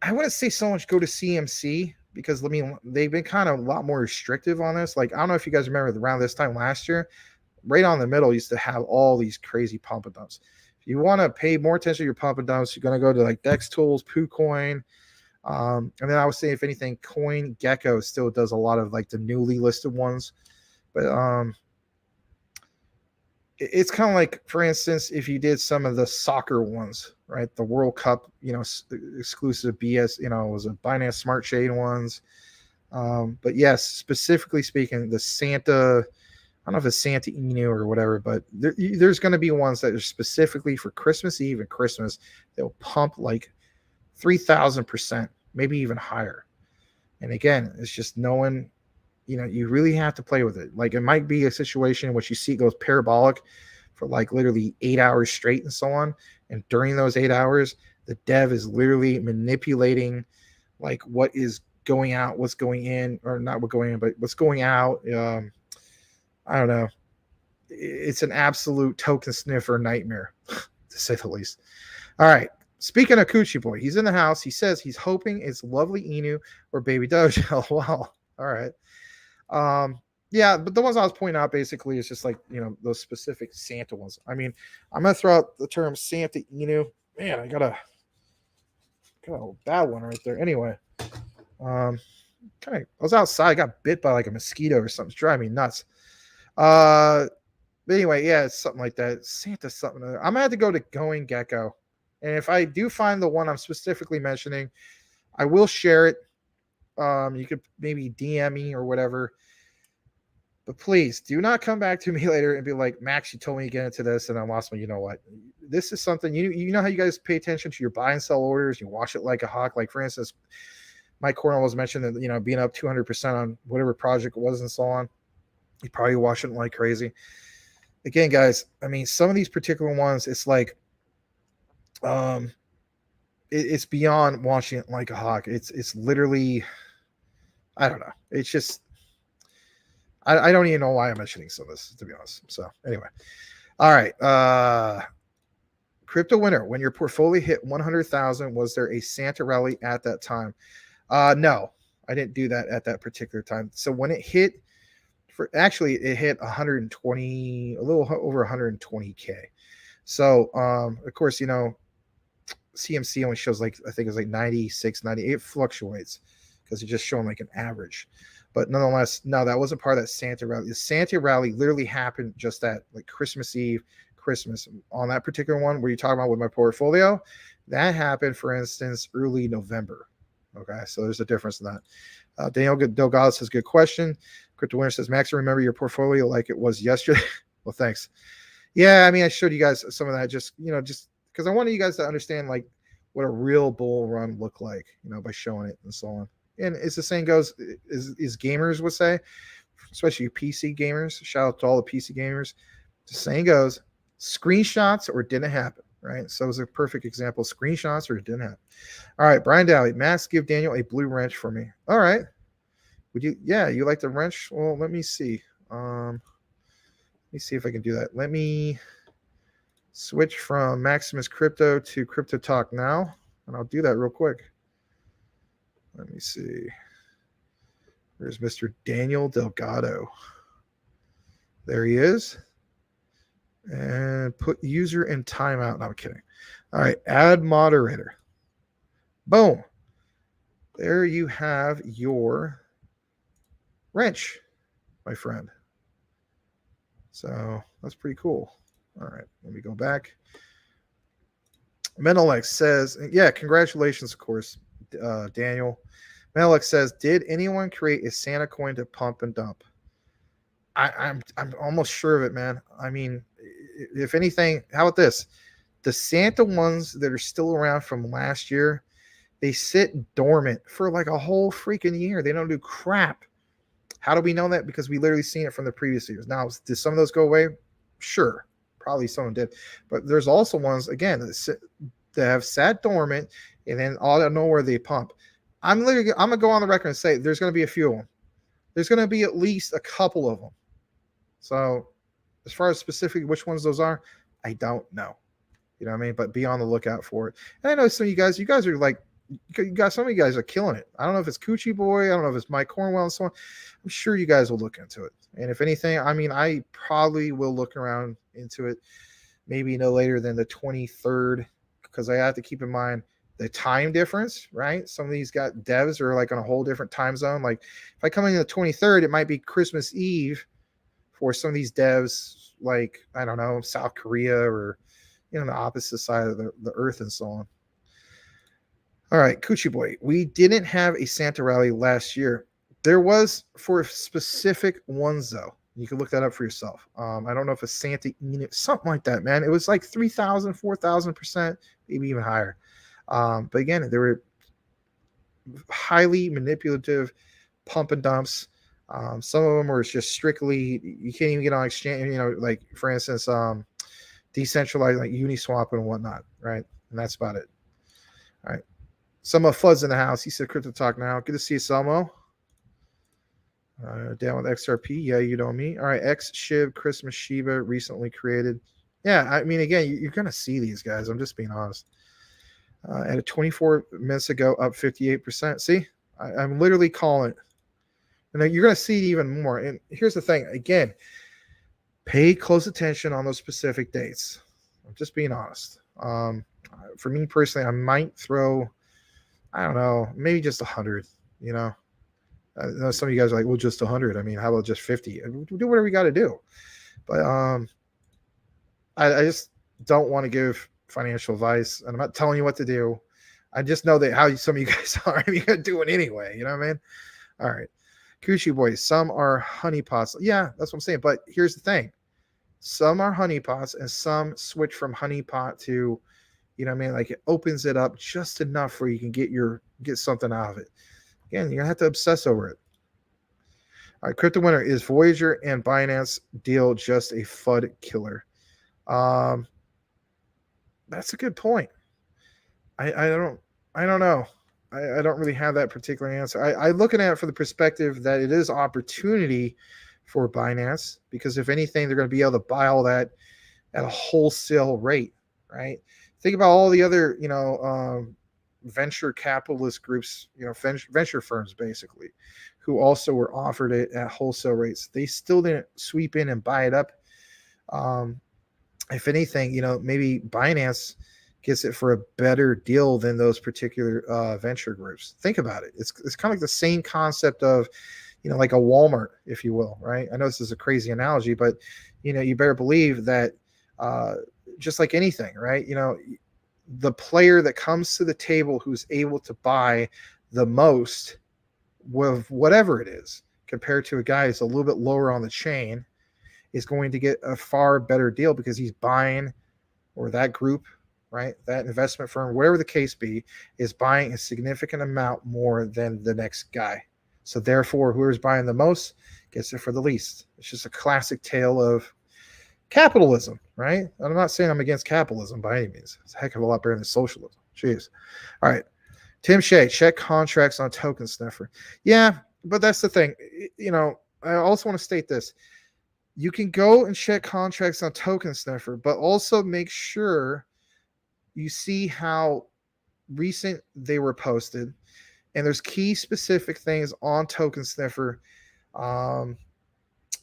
I wouldn't say so much go to CMC because, they've been kind of a lot more restrictive on this. Like, I don't know if you guys remember around this time last year, right on the middle used to have all these crazy pump and dumps. If you want to pay more attention to your pump and dumps, you're going to go to like Dex Tools, PooCoin. And then I would say, if anything, CoinGecko still does a lot of like the newly listed ones. But it's kind of like, for instance, if you did some of the soccer ones, right? The World Cup, exclusive BS, was a Binance Smart Chain ones. But yes, specifically speaking, the Santa, I don't know if it's Santa Inu or whatever, but there's going to be ones that are specifically for Christmas Eve and Christmas. They'll pump like 3,000%, maybe even higher. And again, it's just knowing, you really have to play with it. Like, it might be a situation in which you see it goes parabolic for like literally 8 hours straight and so on. And during those 8 hours, the dev is literally manipulating like what is going out, what's going in, or not what going in, but what's going out. I don't know. It's an absolute token sniffer nightmare, to say the least. All right. Speaking of Coochie Boy, he's in the house. He says he's hoping it's lovely Inu or Baby Dojo. Wow. All right. Yeah, but the ones I was pointing out basically is just like, those specific Santa ones. I mean, I'm going to throw out the term Santa Inu. Man, I got a bad one right there. Anyway, I was outside, got bit by like a mosquito or something. It's driving me nuts. But anyway, yeah, it's something like that. Santa something. I'm gonna have to go to Going Gecko, and if I do find the one I'm specifically mentioning, I will share it. You could maybe DM me or whatever. But please do not come back to me later and be like, Max, you told me to get into this and I lost my, what? This is something you know how you guys pay attention to your buy and sell orders. You watch it like a hawk. Like, for instance, Mike Cornell was mentioned that, being up 200% on whatever project it was and so on. You probably watch it like crazy. Again, guys, I mean, some of these particular ones, it's like, it's beyond watching it like a hawk. It's literally, I don't know. It's just, I don't even know why I'm mentioning some of this, to be honest. So anyway, all right. Crypto winner, when your portfolio hit 100,000, was there a Santa rally at that time? No, I didn't do that at that particular time. So when it hit, it hit 120, a little over 120K. So, of course, CMC only shows like, I think it's like 96, 98. It fluctuates because it's just showing like an average. But nonetheless, no, that wasn't part of that Santa rally. The Santa rally literally happened just at like Christmas Eve, Christmas. On that particular one, where you're talking about with my portfolio, that happened, for instance, early November. Okay, so there's a difference in that. Daniel Delgado says, good question. Crypto Winner says, Max, remember your portfolio like it was yesterday? Well, thanks. Yeah, I mean, I showed you guys some of that just because I wanted you guys to understand like what a real bull run looked like, by showing it and so on. And as the saying goes, is gamers would say, especially PC gamers, shout out to all the PC gamers. The saying goes, screenshots or it didn't happen, right? So it was a perfect example. Screenshots or it didn't happen. All right, Brian Dowie, Max, give Daniel a blue wrench for me. All right. Would you? Yeah, you like the wrench? Well, let me see. Let me see if I can do that. Let me switch from MaximusCrypto to Crypto Talk now, and I'll do that real quick. Let me see. There's Mr. Daniel Delgado. There he is. And put user in timeout. No, I'm kidding. All right, add moderator. Boom. There you have your wrench, my friend. So that's pretty cool. All right, let me go back. Menelex says, yeah, congratulations, of course, Daniel. Menelex says, did anyone create a Santa coin to pump and dump? I'm almost sure of it, man. I mean, if anything, how about this? The Santa ones that are still around from last year, they sit dormant for like a whole freaking year. They don't do crap. How do we know that? Because we literally seen it from the previous years. Now, did some of those go away? Sure, probably some did. But there's also ones, again, that have sat dormant, and then out of nowhere they pump. I'm going to go on the record and say there's going to be a few of them. There's going to be at least a couple of them. So as far as specifically which ones those are, I don't know. You know what I mean? But be on the lookout for it. And I know some of you guys are like, some of you guys are killing it. I don't know if it's Coochie Boy. I don't know if it's Mike Cornwell and so on. I'm sure you guys will look into it. And if anything, I mean, I probably will look around into it maybe no later than the 23rd, because I have to keep in mind the time difference, right? Some of these devs are like on a whole different time zone. Like if I come in the 23rd, it might be Christmas Eve for some of these devs, like, I don't know, South Korea or, the opposite side of the earth and so on. All right, Coochie Boy. We didn't have a Santa rally last year. There was for specific ones, though. You can look that up for yourself. I don't know if a Santa unit, something like that, man. It was like 3,000, 4,000%, maybe even higher. But again, there were highly manipulative pump and dumps. Some of them were just strictly, you can't even get on exchange, like for instance, decentralized like Uniswap and whatnot, right? And that's about it. All right. Selmo Floods in the house. He said Crypto Talk now. Good to see you, Selmo. Down with XRP. Yeah, you know me. All right. X Shiv Christmas Shiba recently created. Yeah, I mean, again, you're going to see these guys. I'm just being honest. At a 24 minutes ago, up 58%. See, I'm literally calling it. And you're going to see it even more. And here's the thing. Again, pay close attention on those specific dates. I'm just being honest. For me personally, I might throw, I don't know, maybe just 100, I know some of you guys are like, well, just 100. I mean, how about just 50? Do whatever we got to do. But I just don't want to give financial advice, and I'm not telling you what to do. I just know that how some of you guys are. I mean, you're doing anyway. You know what I mean? All right. Coochie Boys, some are honeypots. Yeah, that's what I'm saying. But here's the thing. Some are honeypots and some switch from honeypot to, like it opens it up just enough where you can get something out of it. Again, you're going to have to obsess over it. All right, Crypto Winner, is Voyager and Binance deal just a FUD killer? That's a good point. I don't know. I don't really have that particular answer. I looking at it from the perspective that it is opportunity for Binance, because if anything, they're going to be able to buy all that at a wholesale rate, right? Think about all the other, venture capitalist groups, venture firms basically, who also were offered it at wholesale rates. They still didn't sweep in and buy it up. If anything, maybe Binance gets it for a better deal than those particular venture groups. Think about it. It's kind of like the same concept of, like a Walmart, if you will, right? I know this is a crazy analogy, but, you better believe that just like anything, right? The player that comes to the table who's able to buy the most with whatever it is compared to a guy who's a little bit lower on the chain is going to get a far better deal because he's buying, or that group, right? That investment firm, whatever the case be, is buying a significant amount more than the next guy. So therefore, whoever's buying the most gets it for the least. It's just a classic tale of, capitalism, right? I'm not saying I'm against capitalism by any means. It's a heck of a lot better than socialism. Jeez. All right. Tim Shea, check contracts on Token Sniffer. Yeah, but that's the thing. I also want to state this. You can go and check contracts on Token Sniffer, but also make sure you see how recent they were posted. And there's key specific things on Token Sniffer.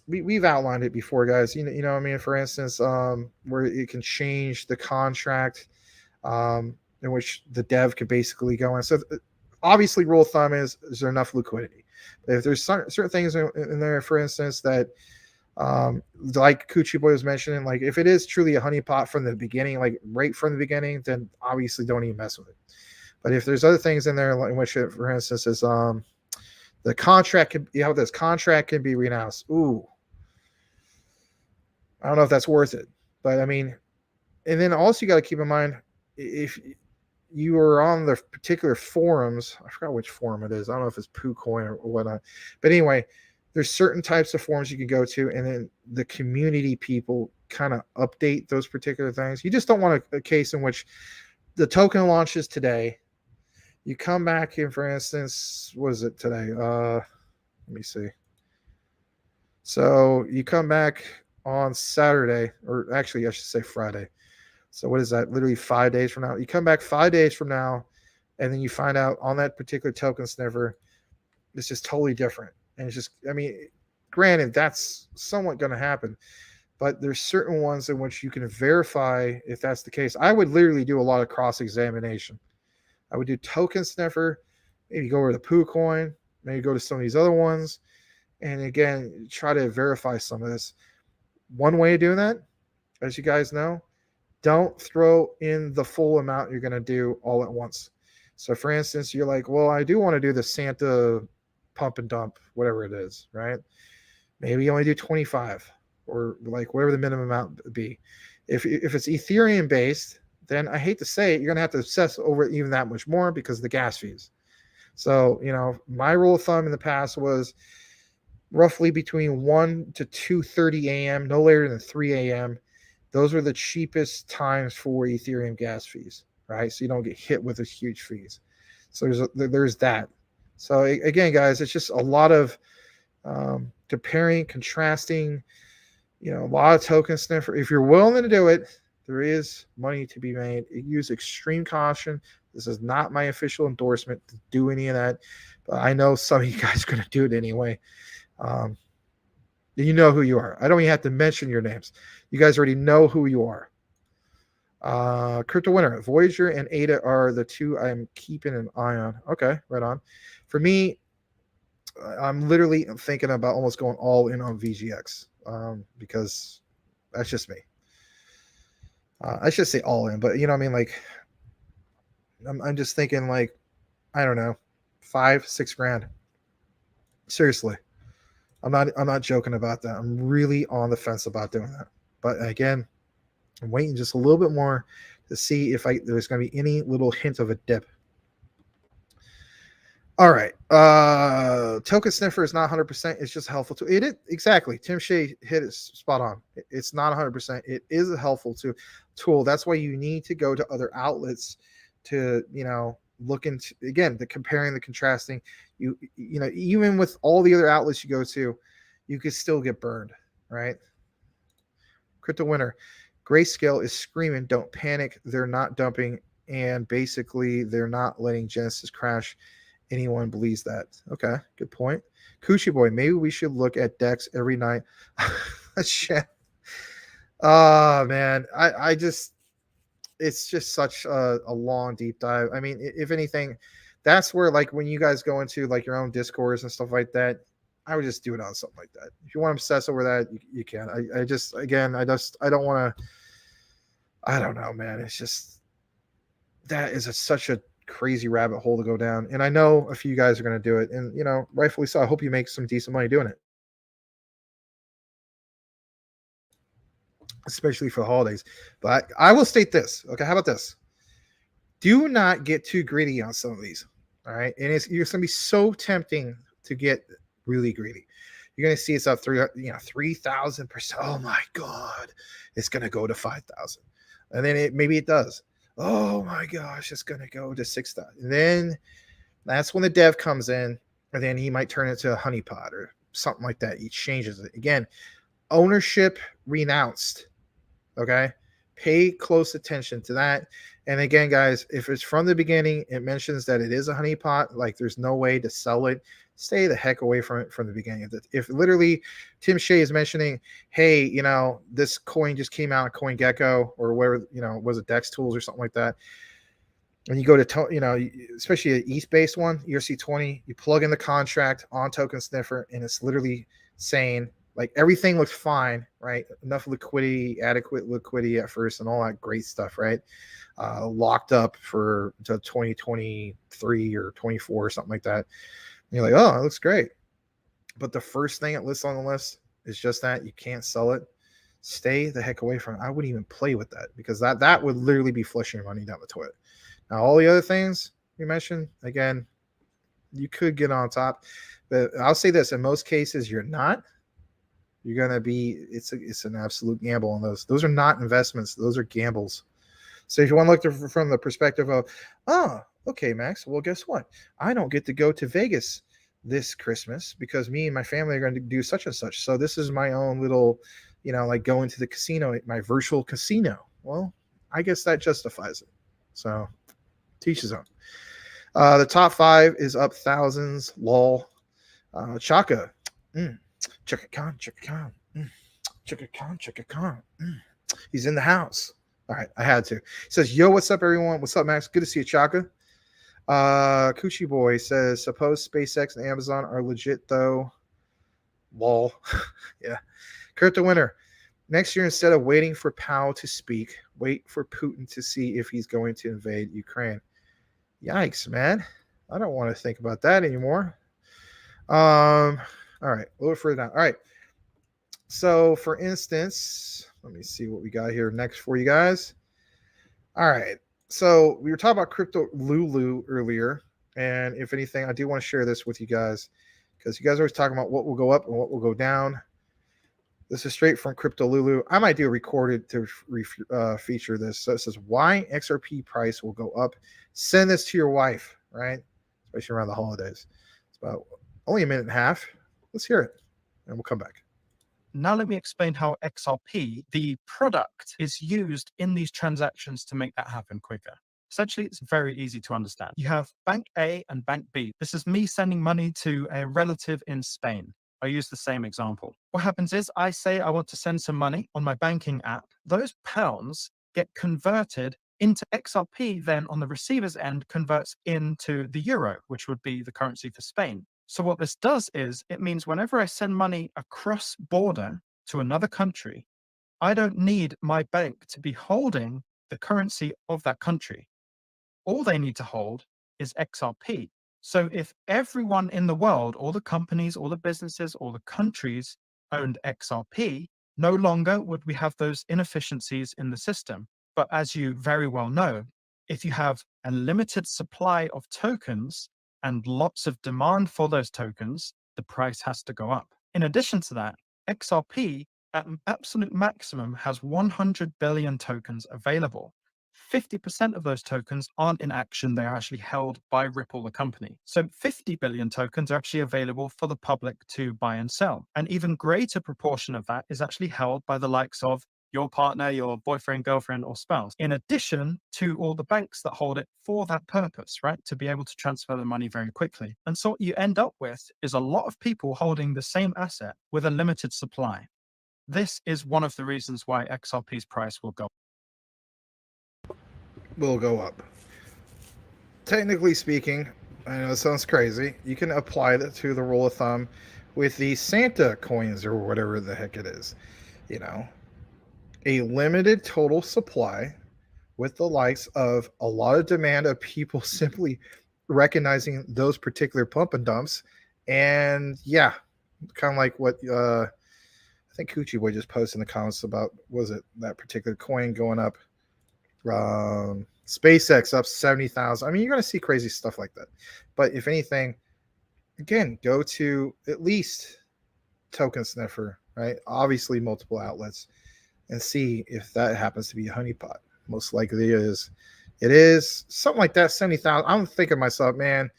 We've outlined it before, guys. You know what I mean? For instance, where it can change the contract, in which the dev could basically go in. So obviously, rule of thumb is there enough liquidity? But if there's certain things in there, for instance, that like Coochie Boy was mentioning, like if it is truly a honeypot from the beginning, like right from the beginning, then obviously don't even mess with it. But if there's other things in there, in which, for instance, is the contract can, this contract can be renounced. Ooh, I don't know if that's worth it. But I mean, and then also you got to keep in mind, if you are on the particular forums, I forgot which forum it is. I don't know if it's PooCoin or whatnot. But anyway, there's certain types of forums you can go to, and then the community people kind of update those particular things. You just don't want a case in which the token launches today. You come back in, for instance, what is it today? Let me see. So you come back on Saturday, or actually I should say Friday. So what is that? Literally 5 days from now. You come back 5 days from now, and then you find out on that particular token sniffer, it's just totally different. And it's just, I mean, granted, that's somewhat going to happen, but there's certain ones in which you can verify if that's the case. I would literally do a lot of cross-examination. I would do token sniffer, maybe go over to PooCoin, maybe go to some of these other ones, and again, try to verify some of this. One way of doing that, as you guys know, don't throw in the full amount you're going to do all at once. So for instance, you're like, well, I do want to do the Santa pump and dump, whatever it is, right? Maybe you only do 25 or like whatever the minimum amount would be. If it's Ethereum based, then I hate to say it, you're going to have to obsess over it even that much more because of the gas fees. So, my rule of thumb in the past was roughly between 1 to 2:30 a.m., no later than 3 a.m. Those are the cheapest times for Ethereum gas fees, right? So you don't get hit with those huge fees. So there's that. So again, guys, it's just a lot of comparing, contrasting, a lot of token sniffer. If you're willing to do it, there is money to be made. Use extreme caution. This is not my official endorsement to do any of that, but I know some of you guys are going to do it anyway. You know who you are. I don't even have to mention your names. You guys already know who you are. Crypto Winner, Voyager and ADA are the two I'm keeping an eye on. Okay, right on. For me, I'm literally thinking about almost going all in on VGX because that's just me. I should say all in, but you know what I mean? Like, I'm just thinking like, I don't know, $5-6 grand. Seriously. I'm not joking about that. I'm really on the fence about doing that. But again, I'm waiting just a little bit more to see if there's going to be any little hint of a dip. All right. Token sniffer is not 100%. It's just helpful to it. Exactly. Tim Shea hit it spot on. It's not 100%. It is a helpful tool. That's why you need to go to other outlets to, look into, again, the comparing, the contrasting. Even with all the other outlets you go to, you could still get burned, right? Crypto Winner, Grayscale is screaming, don't panic. They're not dumping, and basically they're not letting Genesis crash. Anyone believes that? Okay, good point. Coochie Boy, maybe we should look at DEX every night. Shit. Oh man, I just, it's just such a long deep dive. I mean, if anything, that's where, like, when you guys go into like your own discourse and stuff like that, I would just do it on something like that. If you want to obsess over that, you can. I don't want to. I don't know, man. It's just, that is such a crazy rabbit hole to go down. And I know a few guys are going to do it, and rightfully so. I hope you make some decent money doing it, especially for the holidays. But I will state this. Okay, how about this? Do not get too greedy on some of these. All right, and you're going to be so tempting to get really greedy. you're going to see it's up 3,000%. Oh my God, it's going to go to 5,000. And then maybe it does. Oh my gosh, it's going to go to 6,000. And then that's when the dev comes in, and then he might turn it to a honeypot or something like that. He changes it. Again, ownership renounced. Okay. Pay close attention to that. And again, guys, if it's from the beginning, it mentions that it is a honeypot, like there's no way to sell it, stay the heck away from it from the beginning. If literally Tim Shea is mentioning, hey, this coin just came out on CoinGecko or whatever, was it Dex Tools or something like that. When you go to, especially an ETH-based one, ERC20, you plug in the contract on Token Sniffer, and it's literally saying, like, everything looks fine, right? Enough liquidity, adequate liquidity at first, and all that great stuff, right? Locked up for 2023 or 24 or something like that. And you're like, oh, it looks great. But the first thing it lists on the list is just that you can't sell it. Stay the heck away from it. I wouldn't even play with that, because that would literally be flushing your money down the toilet. Now, all the other things you mentioned, again, you could get on top. But I'll say this, in most cases, you're not. You're going to be, it's an absolute gamble on those. Those are not investments. Those are gambles. So if you want to look from the perspective of, oh, okay, Max, well, guess what? I don't get to go to Vegas this Christmas because me and my family are going to do such and such. So this is my own little, like going to the casino, my virtual casino. Well, I guess that justifies it. So teach his own. The top 5 is up thousands. Lol. Chaka. Chaka Khan. Chaka Khan. He's in the house. All right, I had to. He says, yo, what's up, everyone? What's up, Max? Good to see you, Chaka. Coochie Boy says, suppose SpaceX and Amazon are legit, though. Lol. Yeah. Crypto Winner. Next year, instead of waiting for Powell to speak, wait for Putin to see if he's going to invade Ukraine. Yikes, man. I don't want to think about that anymore. All right, a little further down. All right. So, for instance, let me see what we got here next for you guys. All right. So, we were talking about Crypto Lulu earlier. And if anything, I do want to share this with you guys because you guys are always talking about what will go up and what will go down. This is straight from Crypto Lulu. I might do a recorded to feature this. So it says, why XRP price will go up. Send this to your wife, right? Especially around the holidays. It's about only a minute and a half. Let's hear it, and we'll come back. Now let me explain how XRP, the product, is used in these transactions to make that happen quicker. Essentially, it's very easy to understand. You have Bank A and Bank B. This is me sending money to a relative in Spain. I use the same example. What happens is I say I want to send some money on my banking app. Those pounds get converted into XRP, then on the receiver's end converts into the euro, which would be the currency for Spain. So what this does is it means whenever I send money across border to another country, I don't need my bank to be holding the currency of that country. All they need to hold is XRP. So if everyone in the world, all the companies, all the businesses, all the countries owned XRP, no longer would we have those inefficiencies in the system. But as you very well know, if you have a limited supply of tokens and lots of demand for those tokens, the price has to go up. In addition to that, XRP at an absolute maximum has 100 billion tokens available. 50% of those tokens aren't in action. They're actually held by Ripple, the company. So 50 billion tokens are actually available for the public to buy and sell. An even greater proportion of that is actually held by the likes of your partner, your boyfriend, girlfriend, or spouse, in addition to all the banks that hold it for that purpose, right? To be able to transfer the money very quickly. And so what you end up with is a lot of people holding the same asset with a limited supply. This is one of the reasons why XRP's price will go up. Technically speaking, I know it sounds crazy. You can apply that to the rule of thumb with the Santa coins or whatever the heck it is. A limited total supply with the likes of a lot of demand of people simply recognizing those particular pump and dumps. And yeah, kind of like what I think Coochie Boy just posted in the comments about, was it that particular coin going up? SpaceX up 70,000. I mean, you're going to see crazy stuff like that. But if anything, again, go to at least token sniffer, right? Obviously multiple outlets, and see if that happens to be a honeypot. Most likely it is. It is something like that, 70,000. I'm thinking to myself, man,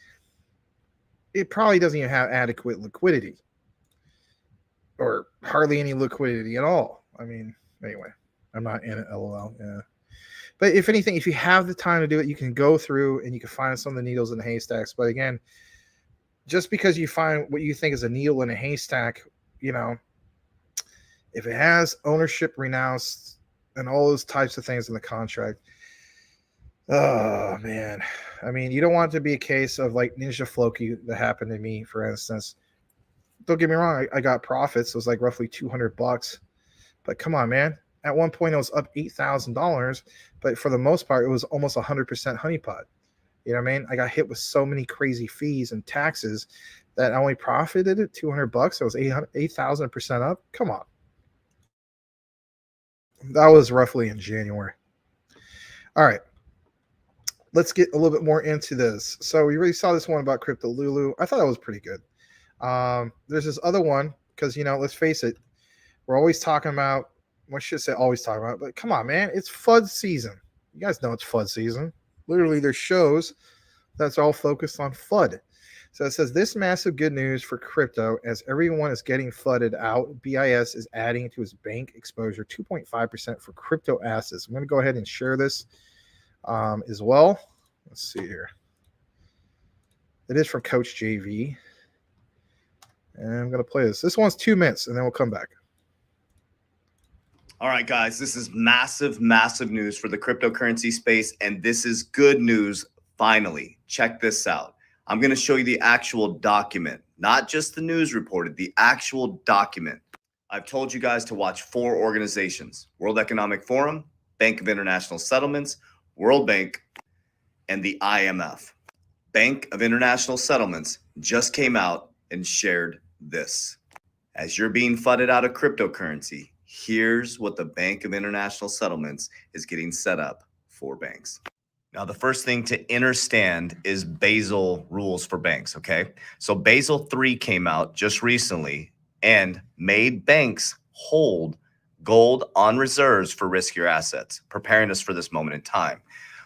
it probably doesn't even have adequate liquidity or hardly any liquidity at all. I mean, anyway, I'm not in it, lol. Yeah. But if anything, if you have the time to do it, you can go through and you can find some of the needles in the haystacks. But again, just because you find what you think is a needle in a haystack, you know, if it has ownership renounced and all those types of things in the contract, oh man, I mean, you don't want it to be a case of like Ninja Floki that happened to me, for instance. Don't get me wrong, I got profits. It was like roughly $200, but come on, man. At one point, it was up $8,000, but for the most part, it was almost 100% honeypot. You know what I mean? I got hit with so many crazy fees and taxes that I only profited at $200. It was 8,000% up. Come on. That was roughly in January. All right. Let's get a little bit more into this. So we already saw this one about Crypto Lulu. I thought that was pretty good. There's this other one because, you know, let's face it, we're always talking about, I should say always talking about, but come on, man, it's FUD season. You guys know it's FUD season. Literally, there's shows that's all focused on FUD. So it says this massive good news for crypto as everyone is getting flooded out. BIS is adding to its bank exposure 2.5% for crypto assets. I'm going to go ahead and share this as well. Let's see here. It is from Coach JV. And I'm going to play this. This one's 2 minutes, and then we'll come back. All right, guys, this is massive, massive news for the cryptocurrency space, and this is good news, finally. Check this out. I'm going to show you the actual document, not just the news reported, the actual document. I've told you guys to watch 4 organizations: World Economic Forum, Bank of International Settlements, World Bank, and the IMF. Bank of International Settlements just came out and shared this. As you're being flooded out of cryptocurrency, here's what the Bank of International Settlements is getting set up for banks. Now, the first thing to understand is Basel rules for banks, okay? So Basel III came out just recently and made banks hold gold on reserves for riskier assets, preparing us for this moment in time.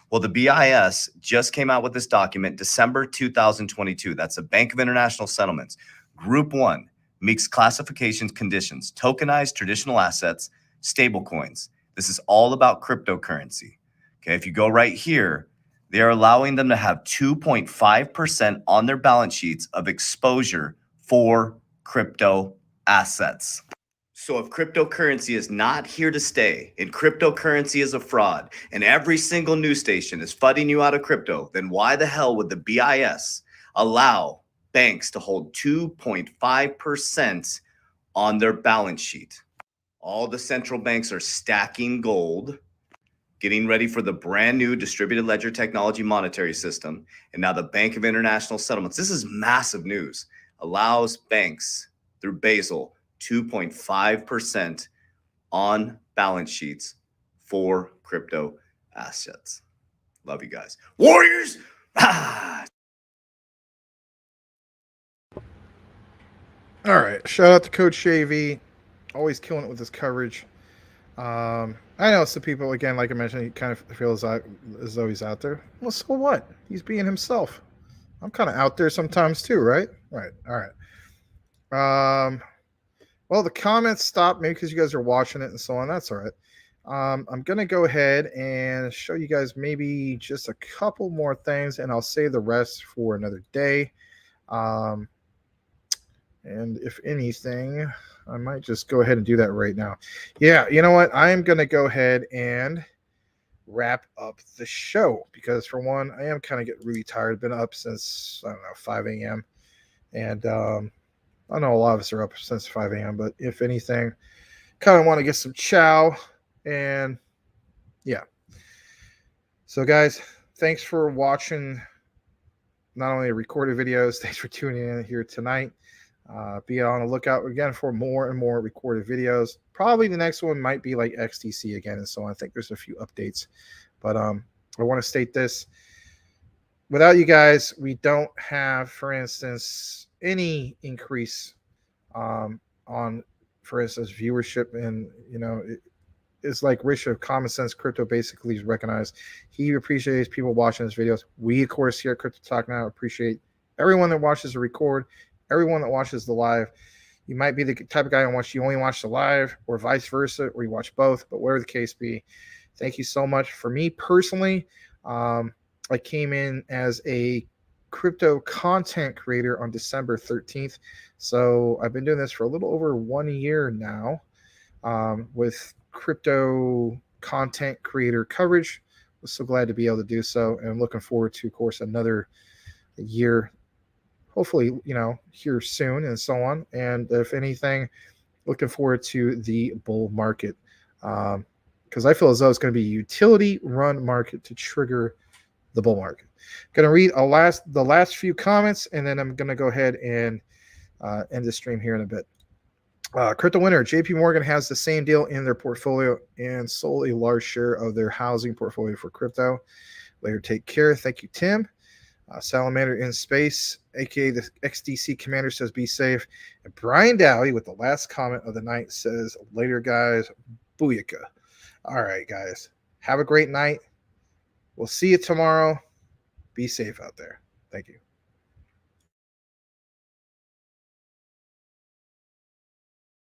Well, the BIS just came out with this document, December 2022. That's the Bank of International Settlements. Group 1 meets classifications conditions, tokenized traditional assets, stablecoins. This is all about cryptocurrency. Okay, if you go right here, they are allowing them to have 2.5% on their balance sheets of exposure for crypto assets. So if cryptocurrency is not here to stay and cryptocurrency is a fraud and every single news station is fudding you out of crypto, then why the hell would the BIS allow banks to hold 2.5% on their balance sheet? All the central banks are stacking gold, getting ready for the brand new distributed ledger technology monetary system. And now the Bank of International Settlements, this is massive news, allows banks through Basel 2.5% on balance sheets for crypto assets. Love you guys. Warriors! Ah! All right. Shout out to Coach JV. Always killing it with his coverage. I know some people, again, like I mentioned, he kind of feels as though he's out there. Well, so what? He's being himself. I'm kind of out there sometimes too, right? Right. All right. Well, the comments stopped me because you guys are watching it and so on. That's all right. I'm going to go ahead and show you guys maybe just a couple more things, and I'll save the rest for another day. And if anything, I might just go ahead and do that right now. Yeah, you know what? I'm going to go ahead and wrap up the show because, for one, I am kind of getting really tired. Been up since, I don't know, 5 a.m. And I know a lot of us are up since 5 a.m., but if anything, kind of want to get some chow. And yeah. So, guys, thanks for watching not only recorded videos, thanks for tuning in here tonight. Be on the lookout again for more and more recorded videos. Probably the next one might be like XTC again and so on. I think there's a few updates, but I want to state this: without you guys, we don't have, for instance, any increase on, for instance, viewership, and it's like Rich of Common Sense Crypto basically is recognized. He appreciates people watching his videos. We, of course, here at Crypto Talk Now appreciate everyone that watches the record, everyone that watches the live. You might be the type of guy who you only watch the live, or vice versa, or you watch both. But whatever the case be, thank you so much. For me personally, I came in as a crypto content creator on December 13th. So I've been doing this for a little over 1 year now, with crypto content creator coverage. I'm so glad to be able to do so, and I'm looking forward to, of course, another year, hopefully, here soon, and so on. And if anything, looking forward to the bull market, because I feel as though it's going to be a utility run market to trigger the bull market. Going to read the last few comments, and then I'm going to go ahead and end the stream here in a bit. Crypto winner, JP Morgan has the same deal in their portfolio and sold a large share of their housing portfolio for crypto. Later, take care. Thank you, Tim. Salamander in space, aka the XDC commander, says be safe. And Brian Dowie with the last comment of the night says, later, guys. Booyaka. All right, guys. Have a great night. We'll see you tomorrow. Be safe out there. Thank you.